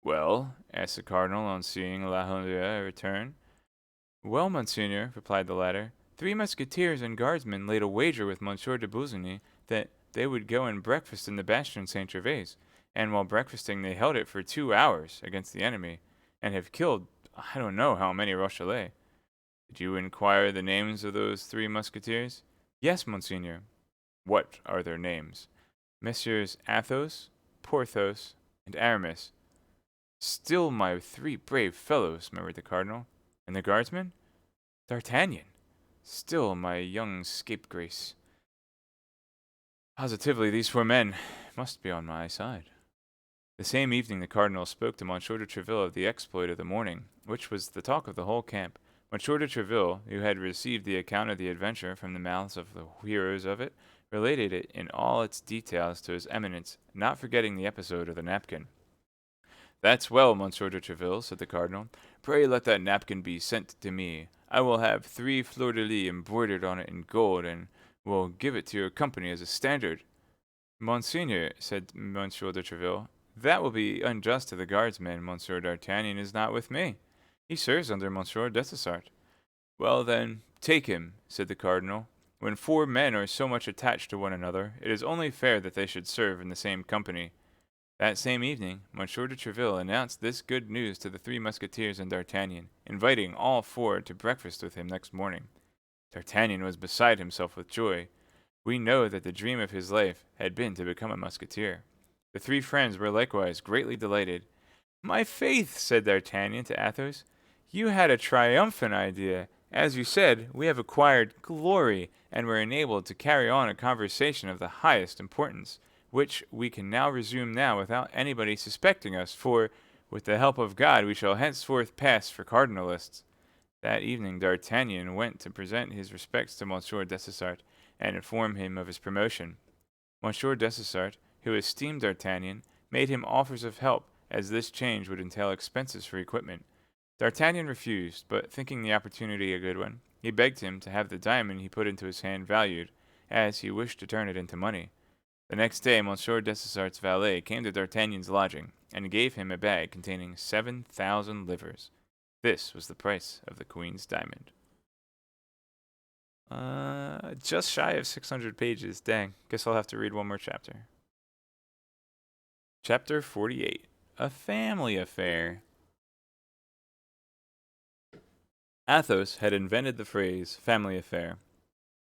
Well, asked the cardinal on seeing La Houdinière return. Well, monseigneur, replied the latter, 3 musketeers and guardsmen laid a wager with Monsieur de Busigny that they would go and breakfast in the bastion Saint-Gervais, and while breakfasting they held it for 2 hours against the enemy, and have killed I don't know how many Rochellais. Did you inquire the names of those 3 musketeers? Yes, monseigneur. What are their names? Messieurs Athos, Porthos, and Aramis. Still my 3 brave fellows, murmured the cardinal. And the guardsman? D'Artagnan. Still my young scapegrace. Positively, these 4 men must be on my side. The same evening the cardinal spoke to Monsieur de Tréville of the exploit of the morning, which was the talk of the whole camp. Monsieur de Tréville, who had received the account of the adventure from the mouths of the heroes of it, related it in all its details to his eminence, not forgetting the episode of the napkin. That's well, Monsieur de Tréville, said the cardinal. Pray let that napkin be sent to me. I will have 3 fleurs-de-lis embroidered on it in gold, and will give it to your company as a standard. Monseigneur, said Monsieur de Tréville, that will be unjust to the guardsman. Monsieur d'Artagnan is not with me. He serves under Monsieur Dessessart. Well, then, take him, said the cardinal. When 4 men are so much attached to one another, it is only fair that they should serve in the same company. That same evening, Monsieur de Tréville announced this good news to the 3 musketeers and D'Artagnan, inviting all 4 to breakfast with him next morning. D'Artagnan was beside himself with joy. We know that the dream of his life had been to become a musketeer. The 3 friends were likewise greatly delighted. My faith, said D'Artagnan to Athos, you had a triumphant idea. As you said, we have acquired glory, and were enabled to carry on a conversation of the highest importance, which we can now resume without anybody suspecting us, for, with the help of God, we shall henceforth pass for cardinalists. That evening D'Artagnan went to present his respects to Monsieur Dessessart, and inform him of his promotion. Monsieur Dessessart, who esteemed D'Artagnan, made him offers of help, as this change would entail expenses for equipment. D'Artagnan refused, but thinking the opportunity a good one, he begged him to have the diamond he put into his hand valued, as he wished to turn it into money. The next day, Monsieur Dessessart's valet came to D'Artagnan's lodging and gave him a bag containing 7,000 livres. This was the price of the Queen's diamond. Just shy of 600 pages. Dang. Guess I'll have to read one more chapter. Chapter 48. A Family Affair. Athos had invented the phrase family affair.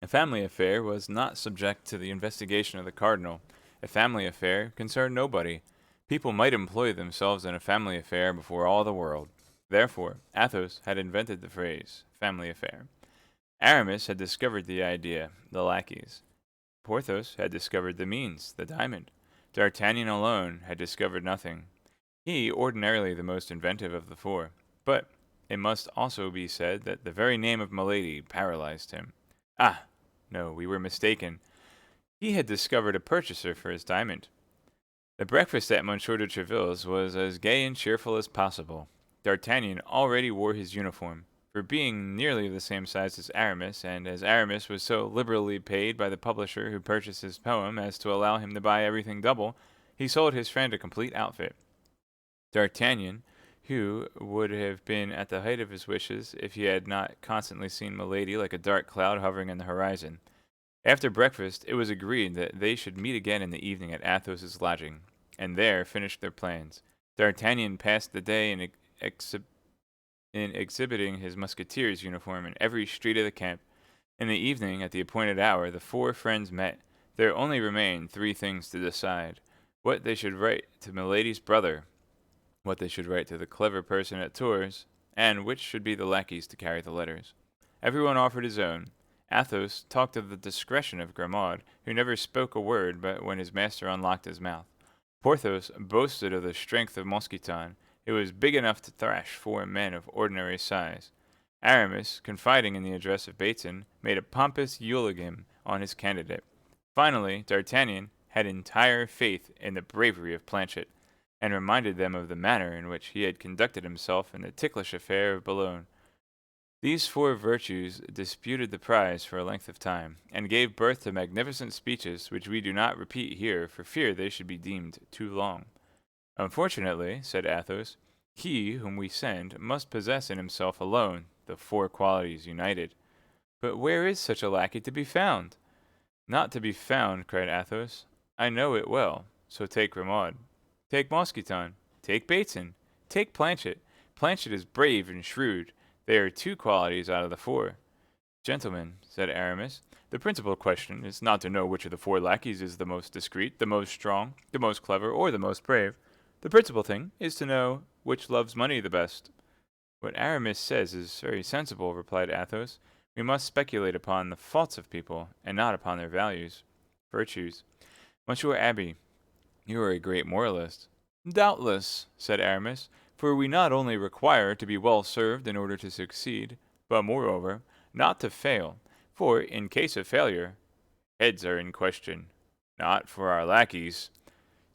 A family affair was not subject to the investigation of the cardinal. A family affair concerned nobody. People might employ themselves in a family affair before all the world. Therefore, Athos had invented the phrase family affair. Aramis had discovered the idea, the lackeys. Porthos had discovered the means, the diamond. D'Artagnan alone had discovered nothing. He, ordinarily the most inventive of the four, but it must also be said that the very name of Milady paralyzed him. Ah, no, we were mistaken. He had discovered a purchaser for his diamond. The breakfast at Monsieur de Treville's was as gay and cheerful as possible. D'Artagnan already wore his uniform, for being nearly the same size as Aramis, and as Aramis was so liberally paid by the publisher who purchased his poem as to allow him to buy everything double, he sold his friend a complete outfit. D'Artagnan, who would have been at the height of his wishes if he had not constantly seen Milady like a dark cloud hovering in the horizon. After breakfast, it was agreed that they should meet again in the evening at Athos's lodging, and there finish their plans. D'Artagnan passed the day in exhibiting his Musketeers uniform in every street of the camp. In the evening, at the appointed hour, the four friends met. There only remained three things to decide: what they should write to Milady's brother, what they should write to the clever person at Tours, and which should be the lackeys to carry the letters. Everyone offered his own. Athos talked of the discretion of Grimaud, who never spoke a word but when his master unlocked his mouth. Porthos boasted of the strength of Mousqueton. It was big enough to thrash 4 men of ordinary size. Aramis, confiding in the address of Bateson, made a pompous eulogium on his candidate. Finally, D'Artagnan had entire faith in the bravery of Planchet, and reminded them of the manner in which he had conducted himself in the ticklish affair of Boulogne. These 4 virtues disputed the prize for a length of time, and gave birth to magnificent speeches which we do not repeat here for fear they should be deemed too long. Unfortunately, said Athos, he whom we send must possess in himself alone the 4 qualities united. But where is such a lackey to be found? Not to be found, cried Athos. I know it well. So take Grimaud. Take Mousqueton. Take Bateson. Take Planchet. Planchet is brave and shrewd. They are 2 qualities out of the 4. Gentlemen, said Aramis, the principal question is not to know which of the 4 lackeys is the most discreet, the most strong, the most clever, or the most brave. The principal thing is to know which loves money the best. What Aramis says is very sensible, replied Athos. We must speculate upon the faults of people, and not upon their virtues. Monsieur Abbé, you are a great moralist. Doubtless, said Aramis, for we not only require to be well served in order to succeed, but moreover, not to fail, for in case of failure, heads are in question. Not for our lackeys.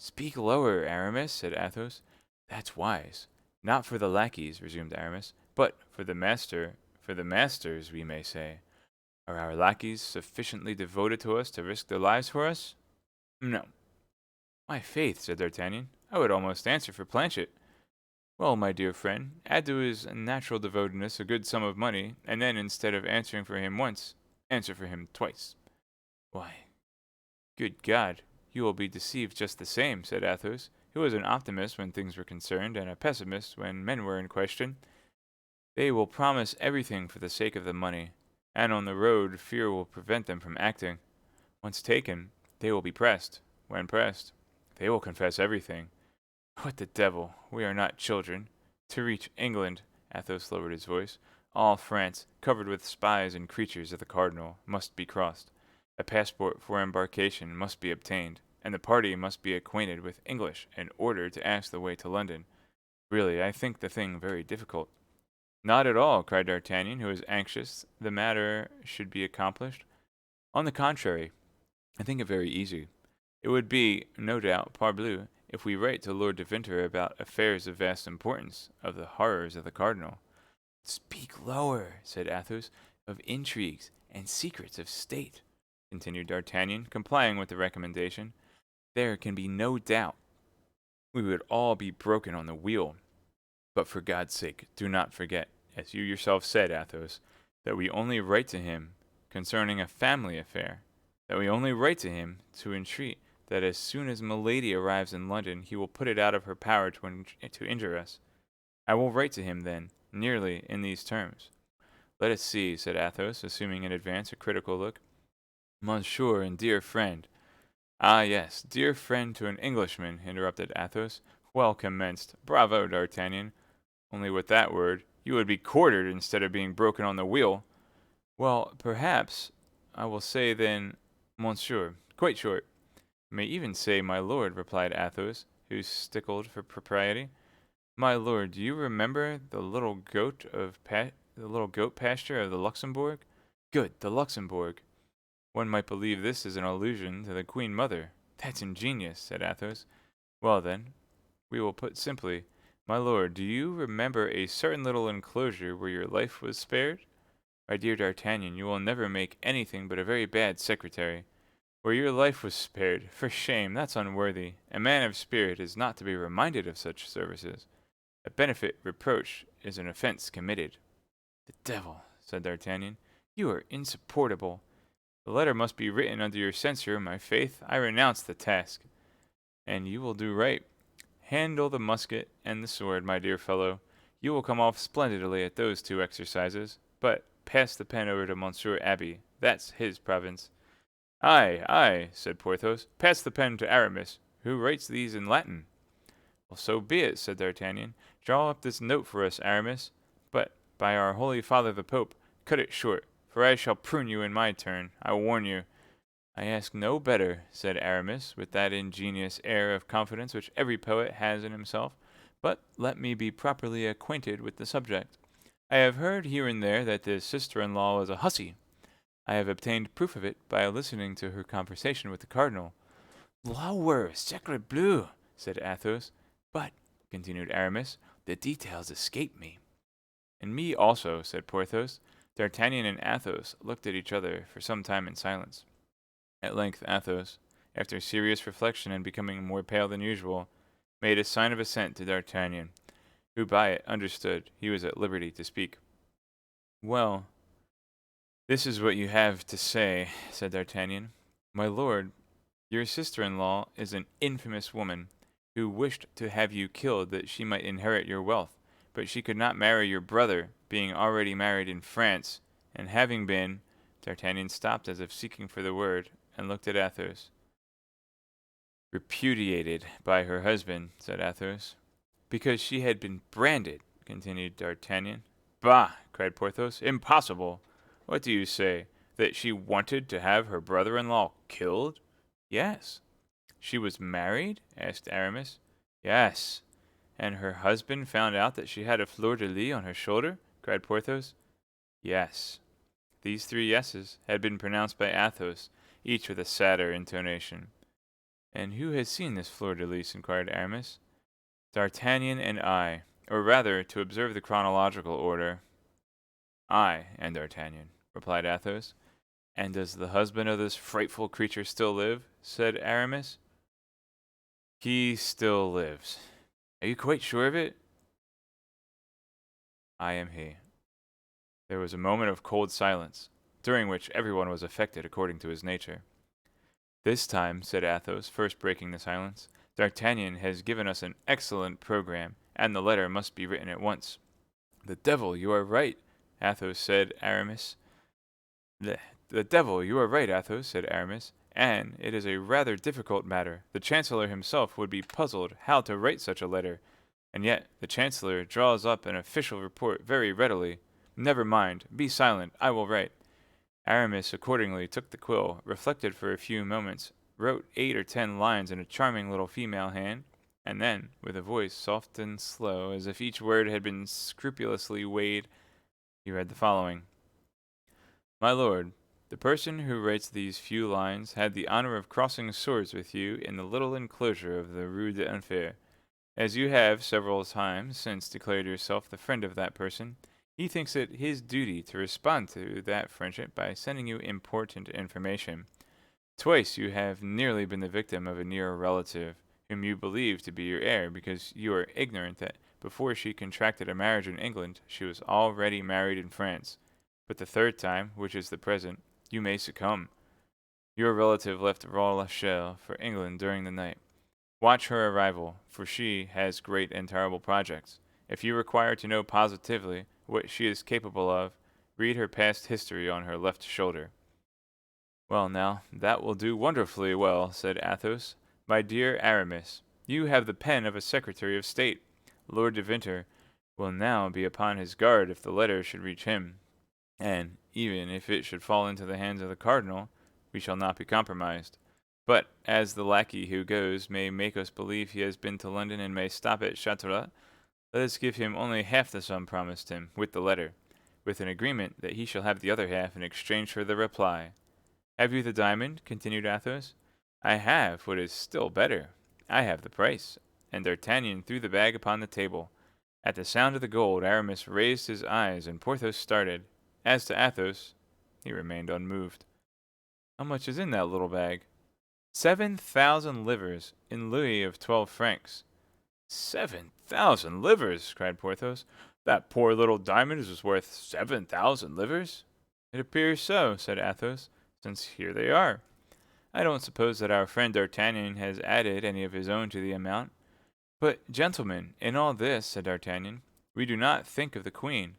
Speak lower, Aramis, said Athos. That's wise. Not for the lackeys, resumed Aramis, but for the masters, we may say. Are our lackeys sufficiently devoted to us to risk their lives for us? No. My faith, said D'Artagnan, I would almost answer for Planchet. Well, my dear friend, add to his natural devotedness a good sum of money, and then instead of answering for him once, answer for him twice. Why, good God, you will be deceived just the same, said Athos, who was an optimist when things were concerned, and a pessimist when men were in question. They will promise everything for the sake of the money, and on the road fear will prevent them from acting. Once taken, they will be pressed. When pressed, they will confess everything. What the devil? We are not children. To reach England, Athos lowered his voice, all France, covered with spies and creatures of the cardinal, must be crossed. A passport for embarkation must be obtained, and the party must be acquainted with English in order to ask the way to London. Really, I think the thing very difficult. Not at all, cried D'Artagnan, who was anxious the matter should be accomplished. On the contrary, I think it very easy. It would be, no doubt, parbleu, if we write to Lord de Winter about affairs of vast importance, of the horrors of the cardinal. Speak lower, said Athos, of intrigues and secrets of state, continued D'Artagnan, complying with the recommendation. there can be no doubt we would all be broken on the wheel. But for God's sake, do not forget, as you yourself said, Athos, that we only write to him concerning a family affair, that we only write to him to entreat that as soon as Milady arrives in London he will put it out of her power to injure us. I will write to him, then, nearly in these terms. Let us see, said Athos, assuming in advance a critical look. Monsieur and dear friend. Ah, yes, dear friend to an Englishman, interrupted Athos. Well commenced. Bravo, D'Artagnan. Only with that word, you would be quartered instead of being broken on the wheel. Well, perhaps I will say then, Monsieur, quite short. You may even say my lord, replied Athos, who stickled for propriety. My lord, do you remember the little goat pasture of the Luxembourg? Good, the Luxembourg. One might believe this is an allusion to the Queen Mother. That's ingenious, said Athos. Well then, we will put simply, my lord, do you remember a certain little enclosure where your life was spared? My dear D'Artagnan, you will never make anything but a very bad secretary. Where your life was spared, for shame, that's unworthy. A man of spirit is not to be reminded of such services. A benefit reproach is an offense committed. The devil, said D'Artagnan, you are insupportable. The letter must be written under your censure, my faith. I renounce the task. And you will do right. Handle the musket and the sword, my dear fellow. You will come off splendidly at those two exercises. But pass the pen over to Monsieur Abbé. That's his province. Aye, aye, said Porthos. Pass the pen to Aramis, who writes these in Latin. Well, so be it, said D'Artagnan. Draw up this note for us, Aramis. But, by our holy father the Pope, cut it short, for I shall prune you in my turn, I warn you. I ask no better, said Aramis, with that ingenious air of confidence which every poet has in himself, but let me be properly acquainted with the subject. I have heard here and there that the sister-in-law is a hussy. I have obtained proof of it by listening to her conversation with the cardinal. Lower, sacre bleu, said Athos. But, continued Aramis, the details escape me. And me also, said Porthos. D'Artagnan and Athos looked at each other for some time in silence. At length Athos, after serious reflection and becoming more pale than usual, made a sign of assent to D'Artagnan, who by it understood he was at liberty to speak. Well, this is what you have to say, said D'Artagnan. My lord, your sister-in-law is an infamous woman, who wished to have you killed that she might inherit your wealth, but she could not marry your brother, being already married in France, and having been— D'Artagnan stopped as if seeking for the word, and looked at Athos. Repudiated by her husband, said Athos. Because she had been branded, continued D'Artagnan. Bah, cried Porthos, impossible. What do you say, that she wanted to have her brother-in-law killed? Yes. She was married? Asked Aramis. Yes. And her husband found out that she had a fleur-de-lis on her shoulder? Cried Porthos. Yes. These three yeses had been pronounced by Athos, each with a sadder intonation. And who has seen this fleur-de-lis? Inquired Aramis. D'Artagnan and I, or rather, to observe the chronological order, I and D'Artagnan, replied Athos. And does the husband of this frightful creature still live? Said Aramis. He still lives. Are you quite sure of it? I am he. There was a moment of cold silence, during which everyone was affected according to his nature. This time, said Athos, first breaking the silence, D'Artagnan has given us an excellent program, and the letter must be written at once. The devil, you are right, Athos, said Aramis. The devil, you are right, Athos, said Aramis, and it is a rather difficult matter. The Chancellor himself would be puzzled how to write such a letter, and yet the Chancellor draws up an official report very readily. Never mind, be silent, I will write. Aramis accordingly took the quill, reflected for a few moments, wrote 8 or 10 lines in a charming little female hand, and then, with a voice soft and slow, as if each word had been scrupulously weighed, he read the following. My lord, the person who writes these few lines had the honor of crossing swords with you in the little enclosure of the Rue d'Enfer. As you have several times since declared yourself the friend of that person, he thinks it his duty to respond to that friendship by sending you important information. Twice you have nearly been the victim of a near relative, whom you believe to be your heir, because you are ignorant that before she contracted a marriage in England, she was already married in France. But the third time, which is the present, you may succumb. Your relative left Rochelle for England during the night. Watch her arrival, for she has great and terrible projects. If you require to know positively what she is capable of, read her past history on her left shoulder. Well, now, that will do wonderfully well, said Athos. My dear Aramis, you have the pen of a Secretary of State. Lord de Winter will now be upon his guard if the letter should reach him, and, even if it should fall into the hands of the cardinal, we shall not be compromised. But, as the lackey who goes may make us believe he has been to London and may stop at Chartres, let us give him only half the sum promised him, with the letter, with an agreement that he shall have the other half in exchange for the reply. Have you the diamond? Continued Athos. I have what is still better. I have the price. And D'Artagnan threw the bag upon the table. At the sound of the gold, Aramis raised his eyes, and Porthos started. As to Athos, he remained unmoved. How much is in that little bag? 7,000 livres, in louis of 12 francs. 7,000 livres! Cried Porthos. That poor little diamond is worth 7,000 livres? It appears so, said Athos, since here they are. I don't suppose that our friend D'Artagnan has added any of his own to the amount. But, gentlemen, in all this, said D'Artagnan, we do not think of the queen.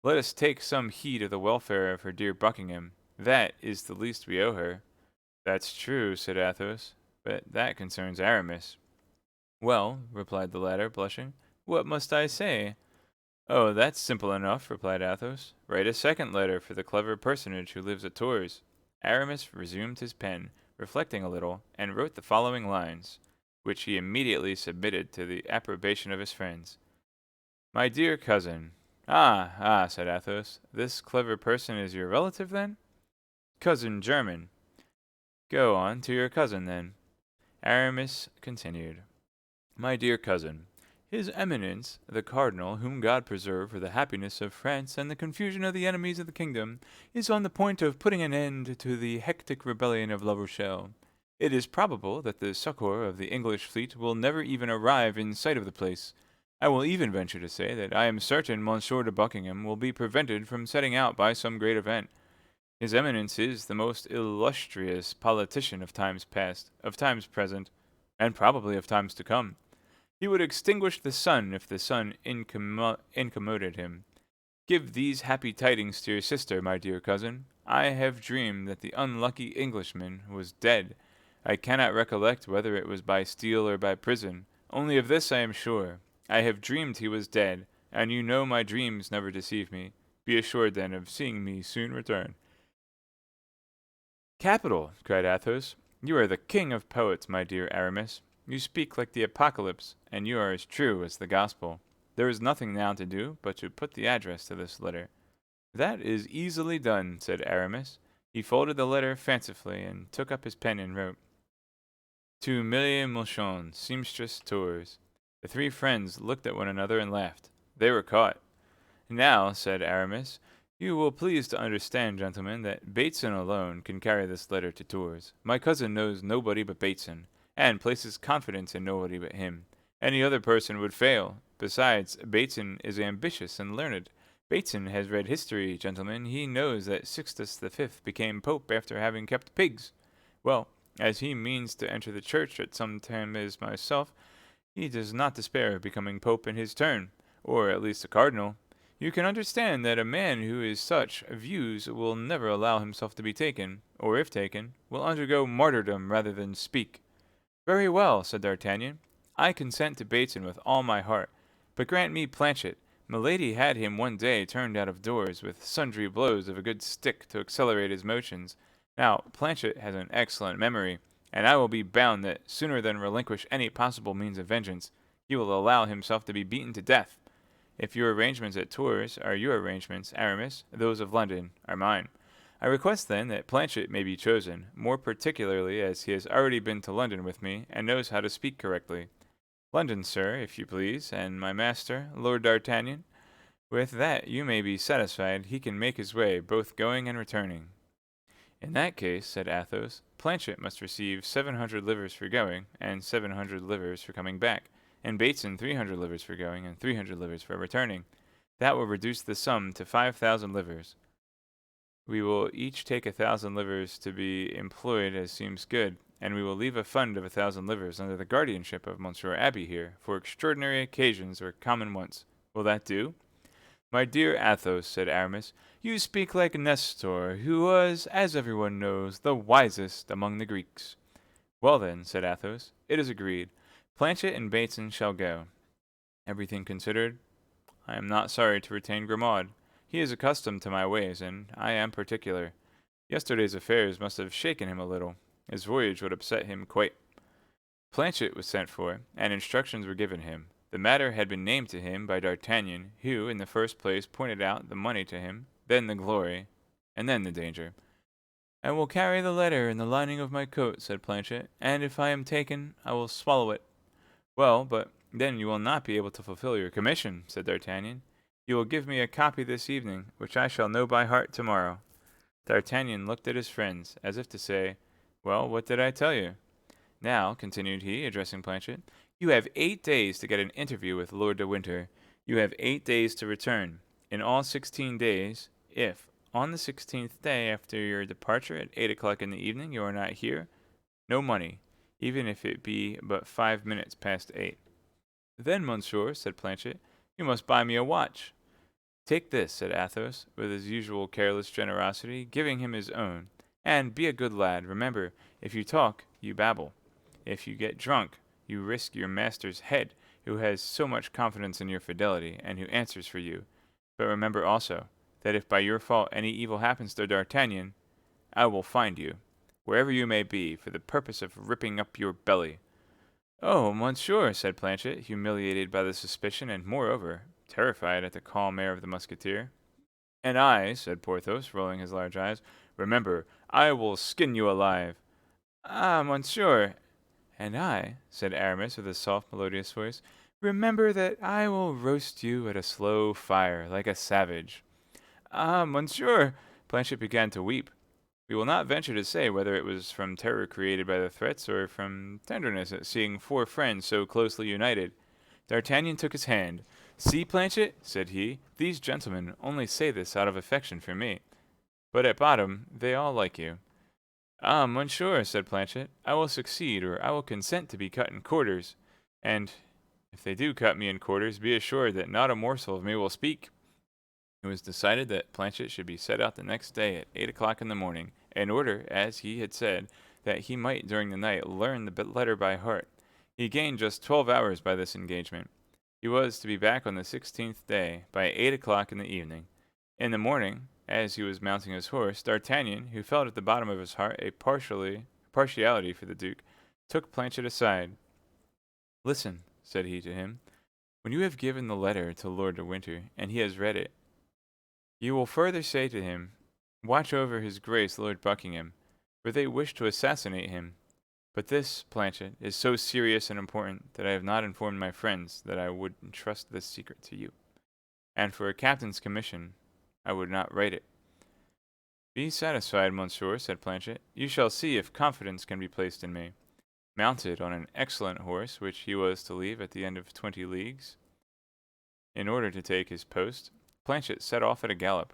Let us take some heed of the welfare of her dear Buckingham. That is the least we owe her. That's true, said Athos, but that concerns Aramis. Well, replied the latter, blushing, what must I say? Oh, that's simple enough, replied Athos. Write a second letter for the clever personage who lives at Tours. Aramis resumed his pen, reflecting a little, and wrote the following lines, which he immediately submitted to the approbation of his friends. My dear cousin. Ah, said Athos. This clever person is your relative, then? Cousin german. Go on to your cousin, then. Aramis continued. My dear cousin, His Eminence, the Cardinal, whom God preserve for the happiness of France and the confusion of the enemies of the kingdom, is on the point of putting an end to the hectic rebellion of La Rochelle. It is probable that the succor of the English fleet will never even arrive in sight of the place. I will even venture to say that I am certain Monsieur de Buckingham will be prevented from setting out by some great event. His Eminence is the most illustrious politician of times past, of times present, and probably of times to come. He would extinguish the sun if the sun incommoded him. Give these happy tidings to your sister, my dear cousin. I have dreamed that the unlucky Englishman was dead. I cannot recollect whether it was by steel or by prison. Only of this I am sure. I have dreamed he was dead, and you know my dreams never deceive me. Be assured, then, of seeing me soon return. Capital, cried Athos. You are the king of poets, my dear Aramis. You speak like the Apocalypse, and you are as true as the Gospel. There is nothing now to do but to put the address to this letter. That is easily done, said Aramis. He folded the letter fancifully and took up his pen and wrote, To Millie Mulchon, seamstress, Tours. The three friends looked at one another and laughed. They were caught. Now, said Aramis, you will please to understand, gentlemen, that Bateson alone can carry this letter to Tours. My cousin knows nobody but Bateson, and places confidence in nobody but him. Any other person would fail. Besides, Bateson is ambitious and learned. Bateson has read history, gentlemen. He knows that Sixtus V became pope after having kept pigs. Well, as he means to enter the church at some time as myself, he does not despair of becoming pope in his turn, or at least a cardinal. You can understand that a man who has such views will never allow himself to be taken, or if taken, will undergo martyrdom rather than speak. Very well, said D'Artagnan. I consent to Bateson with all my heart. But grant me Planchet. Milady had him one day turned out of doors with sundry blows of a good stick to accelerate his motions. Now, Planchet has an excellent memory, and I will be bound that sooner than relinquish any possible means of vengeance, he will allow himself to be beaten to death. If your arrangements at Tours are your arrangements, Aramis, those of London are mine. I request, then, that Planchet may be chosen, more particularly as he has already been to London with me, and knows how to speak correctly. London, sir, if you please, and my master, Lord D'Artagnan. With that you may be satisfied he can make his way, both going and returning. In that case, said Athos, Planchet must receive 700 livres for going, and 700 livres for coming back, and Bateson 300 livres for going, and 300 livres for returning. That will reduce the sum to 5,000 livres. We will each take 1,000 livres to be employed as seems good, and we will leave a fund of 1,000 livres under the guardianship of Monsieur Abbé here, for extraordinary occasions or common wants. Will that do? My dear Athos, said Aramis, you speak like Nestor, who was, as everyone knows, the wisest among the Greeks. Well then, said Athos, it is agreed. Planchet and Bateson shall go. Everything considered, I am not sorry to retain Grimaud. He is accustomed to my ways, and I am particular. Yesterday's affairs must have shaken him a little. His voyage would upset him quite. Planchet was sent for, and instructions were given him. The matter had been named to him by D'Artagnan, who in the first place pointed out the money to him, then the glory, and then the danger. I will carry the letter in the lining of my coat, said Planchet, and if I am taken, I will swallow it. Well, but then you will not be able to fulfill your commission, said D'Artagnan. You will give me a copy this evening, which I shall know by heart tomorrow. D'Artagnan looked at his friends, as if to say, Well, what did I tell you? Now, continued he, addressing Planchet, you have 8 days to get an interview with Lord de Winter. You have 8 days to return. In all 16 days, if, on the 16th day after your departure at 8 o'clock in the evening, you are not here, no money, even if it be but 5 minutes past 8. Then, monsieur, said Planchet, you must buy me a watch. Take this, said Athos, with his usual careless generosity, giving him his own, and be a good lad. Remember, if you talk, you babble. If you get drunk, you risk your master's head, who has so much confidence in your fidelity, and who answers for you. But remember also, that if by your fault any evil happens to D'Artagnan, I will find you, wherever you may be, for the purpose of ripping up your belly. Oh, monsieur, said Planchet, humiliated by the suspicion, and, moreover, terrified at the calm air of the Musketeer. And I, said Porthos, rolling his large eyes, remember, I will skin you alive. Ah, monsieur, and I, said Aramis with a soft, melodious voice, remember that I will roast you at a slow fire, like a savage. Ah, monsieur! Planchet began to weep. We will not venture to say whether it was from terror created by the threats or from tenderness at seeing 4 friends so closely united. D'Artagnan took his hand. See, Planchet, said he, these gentlemen only say this out of affection for me. But at bottom, they all like you. Ah, monsieur, said Planchet, I will succeed, or I will consent to be cut in quarters. And if they do cut me in quarters, be assured that not a morsel of me will speak. It was decided that Planchet should be set out the next day at 8 o'clock in the morning, in order, as he had said, that he might during the night learn the letter by heart. He gained just 12 hours by this engagement. He was to be back on the 16th day, by 8 o'clock in the evening. In the morning, as he was mounting his horse, D'Artagnan, who felt at the bottom of his heart a partiality for the Duke, took Planchet aside. Listen, said he to him, when you have given the letter to Lord de Winter, and he has read it, you will further say to him, Watch over his grace Lord Buckingham, for they wish to assassinate him. But this, Planchet, is so serious and important that I have not informed my friends that I would entrust this secret to you. And for a captain's commission, I would not write it. Be satisfied, monsieur, said Planchet. You shall see if confidence can be placed in me. Mounted on an excellent horse, which he was to leave at the end of 20 leagues, in order to take his post, Planchet set off at a gallop.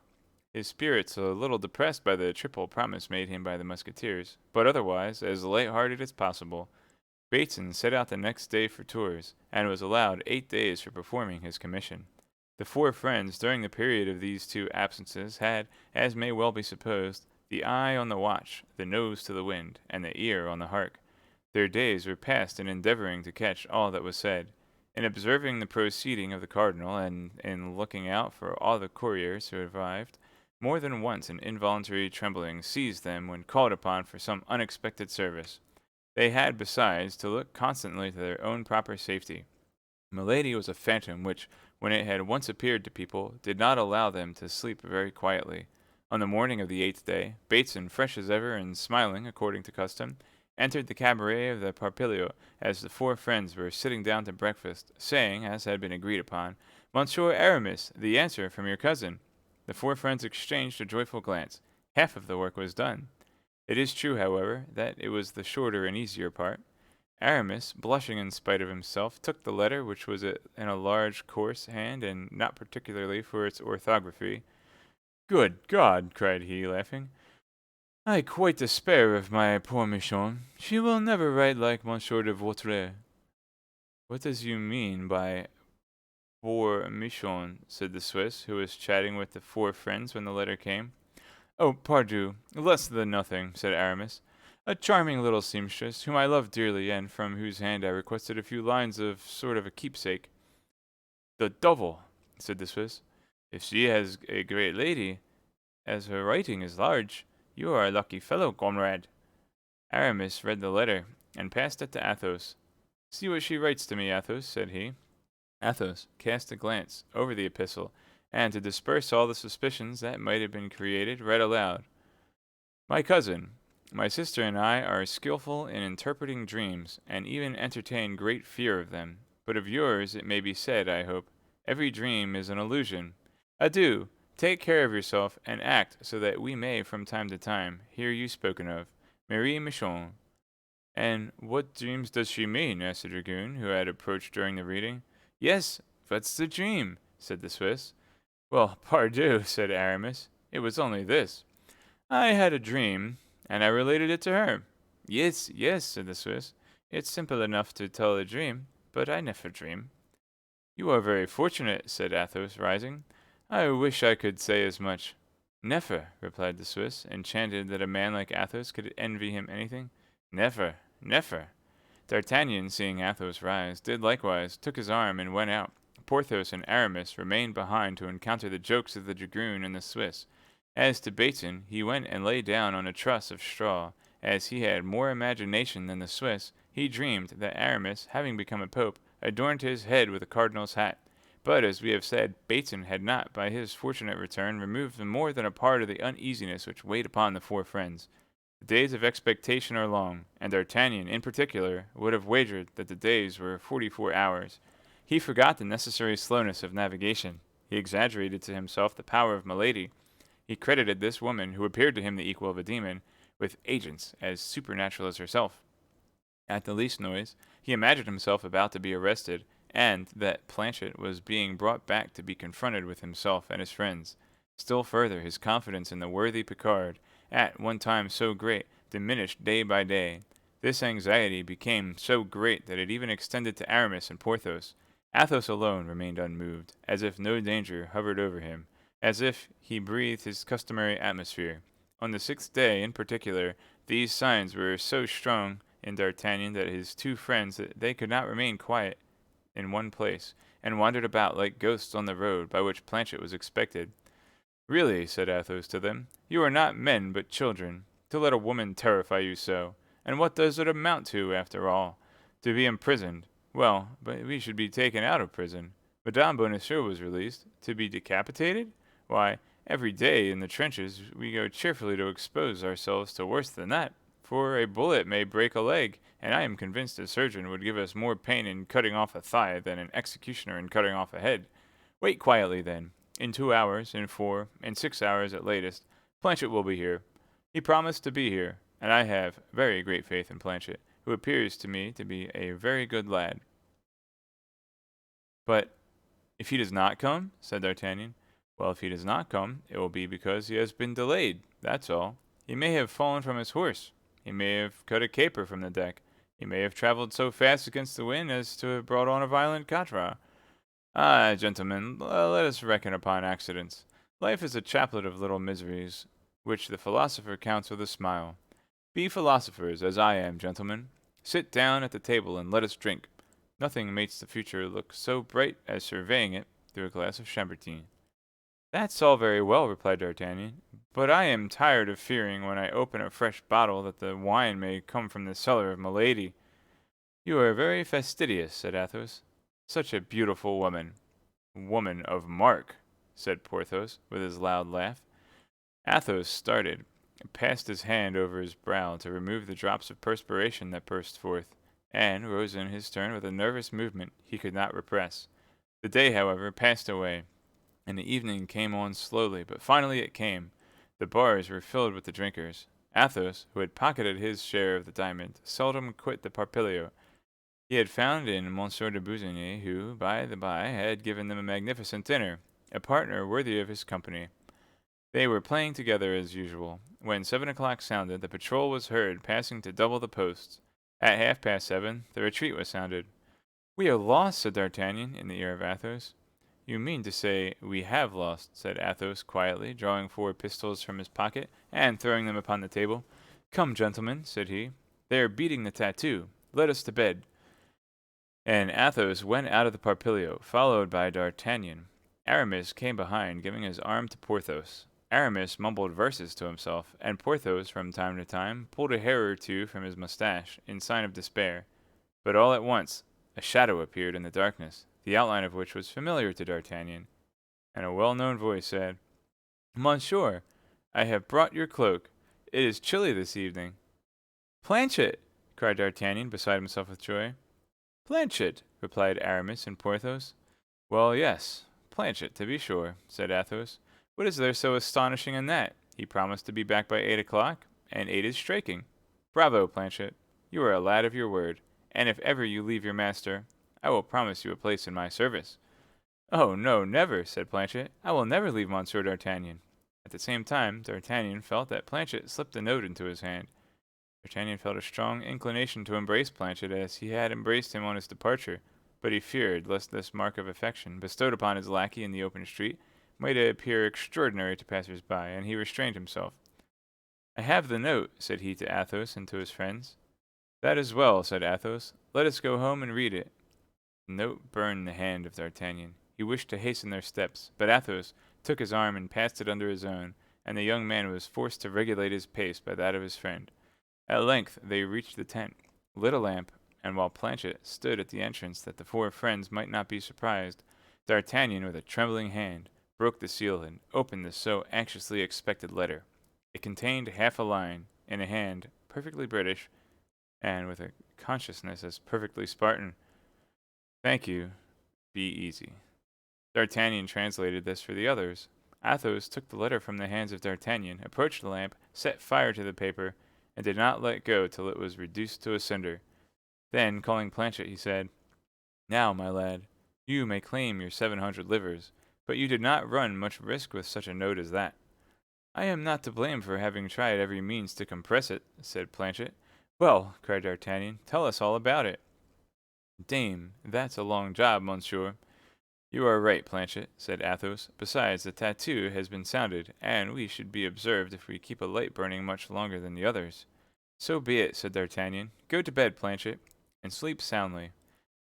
His spirits a little depressed by the triple promise made him by the Musketeers, but otherwise as light-hearted as possible. Bateson set out the next day for Tours, and was allowed 8 days for performing his commission. The 4 friends, during the period of these 2 absences, had, as may well be supposed, the eye on the watch, the nose to the wind, and the ear on the hark. Their days were passed in endeavoring to catch all that was said, in observing the proceeding of the cardinal, and in looking out for all the couriers who arrived. More than once an involuntary trembling seized them when called upon for some unexpected service. They had, besides, to look constantly to their own proper safety. Milady was a phantom which, when it had once appeared to people, did not allow them to sleep very quietly. On the morning of the 8th day, Bateson, fresh as ever and smiling according to custom, entered the cabaret of the Parpillon as the 4 friends were sitting down to breakfast, saying, as had been agreed upon, Monsieur Aramis, the answer from your cousin. The 4 friends exchanged a joyful glance. Half of the work was done. It is true, however, that it was the shorter and easier part. Aramis, blushing in spite of himself, took the letter, which was in a large, coarse hand, and not particularly for its orthography. "Good God!" cried he, laughing. "I quite despair of my poor Michon. She will never write like Monsieur de Vautrin." "What does you mean by poor Michon?" said the Swiss, who was chatting with the four friends when the letter came. "Oh, pardieu, less than nothing," said Aramis. "A charming little seamstress, whom I love dearly, and from whose hand I requested a few lines of sort of a keepsake." "The devil!" said the Swiss. "If she has a great lady, as her writing is large, you are a lucky fellow, comrade." Aramis read the letter, and passed it to Athos. "See what she writes to me, Athos," said he. Athos cast a glance over the epistle, and to disperse all the suspicions that might have been created, read aloud: "My cousin, my sister and I are skillful in interpreting dreams, and even entertain great fear of them. But of yours it may be said, I hope, every dream is an illusion. Adieu, take care of yourself, and act so that we may from time to time hear you spoken of. Marie Michon." "And what dreams does she mean?" asked the dragoon, who had approached during the reading. "Yes, what's the dream?" said the Swiss. "Well, pardieu," said Aramis, "it was only this. I had a dream, and I related it to her." "Yes, yes," said the Swiss. "It's simple enough to tell a dream, but I never dream." "You are very fortunate," said Athos, rising. "I wish I could say as much." "Never," replied the Swiss, enchanted that a man like Athos could envy him anything. "Never, never." D'Artagnan, seeing Athos rise, did likewise, took his arm, and went out. Porthos and Aramis remained behind to encounter the jokes of the dragoon and the Swiss. As to Baeton, he went and lay down on a truss of straw. As he had more imagination than the Swiss, he dreamed that Aramis, having become a pope, adorned his head with a cardinal's hat. But, as we have said, Baeton had not, by his fortunate return, removed more than a part of the uneasiness which weighed upon the four friends. The days of expectation are long, and D'Artagnan, in particular, would have wagered that the days were 44 hours. He forgot the necessary slowness of navigation. He exaggerated to himself the power of Milady. He credited this woman, who appeared to him the equal of a demon, with agents as supernatural as herself. At the least noise, he imagined himself about to be arrested, and that Planchet was being brought back to be confronted with himself and his friends. Still further, his confidence in the worthy Picard, at one time so great, diminished day by day. This anxiety became so great that it even extended to Aramis and Porthos. Athos alone remained unmoved, as if no danger hovered over him, as if he breathed his customary atmosphere. On the sixth day, in particular, these signs were so strong in D'Artagnan that his two friends that they could not remain quiet in one place, and wandered about like ghosts on the road by which Planchet was expected. "Really," said Athos to them, "you are not men but children, to let a woman terrify you so. And what does it amount to, after all? To be imprisoned. Well, but we should be taken out of prison. Madame Bonacieux was released. To be decapitated? Why, every day in the trenches we go cheerfully to expose ourselves to worse than that, for a bullet may break a leg, and I am convinced a surgeon would give us more pain in cutting off a thigh than an executioner in cutting off a head. Wait quietly, then. In 2 hours, in 4, in 6 hours at latest, Planchet will be here. He promised to be here, and I have very great faith in Planchet, who appears to me to be a very good lad." "But if he does not come?" said D'Artagnan. "Well, if he does not come, it will be because he has been delayed, that's all. He may have fallen from his horse. He may have cut a caper from the deck. He may have traveled so fast against the wind as to have brought on a violent catra. Ah, gentlemen, let us reckon upon accidents. Life is a chaplet of little miseries, which the philosopher counts with a smile. Be philosophers, as I am, gentlemen. Sit down at the table and let us drink. Nothing makes the future look so bright as surveying it through a glass of Chambertin." "That's all very well," replied D'Artagnan, "but I am tired of fearing when I open a fresh bottle that the wine may come from the cellar of Milady." "You are very fastidious," said Athos. "Such a beautiful woman." "Woman of mark," said Porthos, with his loud laugh. Athos started, and passed his hand over his brow to remove the drops of perspiration that burst forth, and rose in his turn with a nervous movement he could not repress. The day, however, passed away, and the evening came on slowly, but finally it came. The bars were filled with the drinkers. Athos, who had pocketed his share of the diamond, seldom quit the Parpillio. He had found in Monsieur de Busigny, who, by the by, had given them a magnificent dinner, a partner worthy of his company. They were playing together as usual. When 7 o'clock sounded, the patrol was heard passing to double the posts. At 7:30, the retreat was sounded. "We are lost," said D'Artagnan, in the ear of Athos. "You mean to say we have lost," said Athos quietly, drawing 4 pistols from his pocket and throwing them upon the table. "Come, gentlemen," said he, "they are beating the tattoo. Let us to bed." And Athos went out of the Parpillio, followed by D'Artagnan. Aramis came behind, giving his arm to Porthos. Aramis mumbled verses to himself, and Porthos, from time to time, pulled a hair or two from his mustache, in sign of despair. But all at once, a shadow appeared in the darkness, the outline of which was familiar to D'Artagnan, and a well-known voice said, "Monsieur, I have brought your cloak. It is chilly this evening." "Planchet!" cried D'Artagnan, beside himself with joy. "Planchet!" replied Aramis and Porthos. "Well, yes, Planchet, to be sure," said Athos. "What is there so astonishing in that? He promised to be back by 8 o'clock, and 8 is striking. Bravo, Planchet! You are a lad of your word, and if ever you leave your master, I will promise you a place in my service." "Oh, no, never," said Planchet. "I will never leave Monsieur d'Artagnan." At the same time, D'Artagnan felt that Planchet slipped a note into his hand. D'Artagnan felt a strong inclination to embrace Planchet as he had embraced him on his departure, but he feared lest this mark of affection, bestowed upon his lackey in the open street, might appear extraordinary to passers-by, and he restrained himself. "I have the note," said he to Athos and to his friends. "That is well," said Athos. "Let us go home and read it." The note burned the hand of D'Artagnan. He wished to hasten their steps, but Athos took his arm and passed it under his own, and the young man was forced to regulate his pace by that of his friend. At length they reached the tent, lit a lamp, and while Planchet stood at the entrance that the 4 friends might not be surprised, D'Artagnan, with a trembling hand, broke the seal and opened the so anxiously expected letter. It contained half a line, in a hand perfectly British, and with a consciousness as perfectly Spartan. "Thank you. Be easy." D'Artagnan translated this for the others. Athos took the letter from the hands of D'Artagnan, approached the lamp, set fire to the paper, and did not let go till it was reduced to a cinder. Then, calling Planchet, he said, "Now, my lad, you may claim your 700 livres, but you did not run much risk with such a note as that." "I am not to blame for having tried every means to compress it," said Planchet. "Well," cried D'Artagnan, "tell us all about it." "Dame, that's a long job, monsieur." "You are right, Planchet," said Athos. "Besides, the tattoo has been sounded, and we should be observed if we keep a light burning much longer than the others." "So be it," said D'Artagnan. "Go to bed, Planchet, and sleep soundly."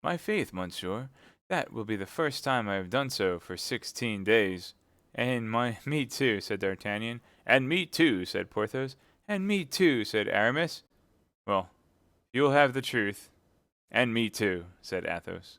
"My faith, monsieur, that will be the first time I have done so for 16 days." "And me too," said D'Artagnan. "And me too," said Porthos. "And me too," said Aramis. "Well, you'll have the truth." "And me too," said Athos.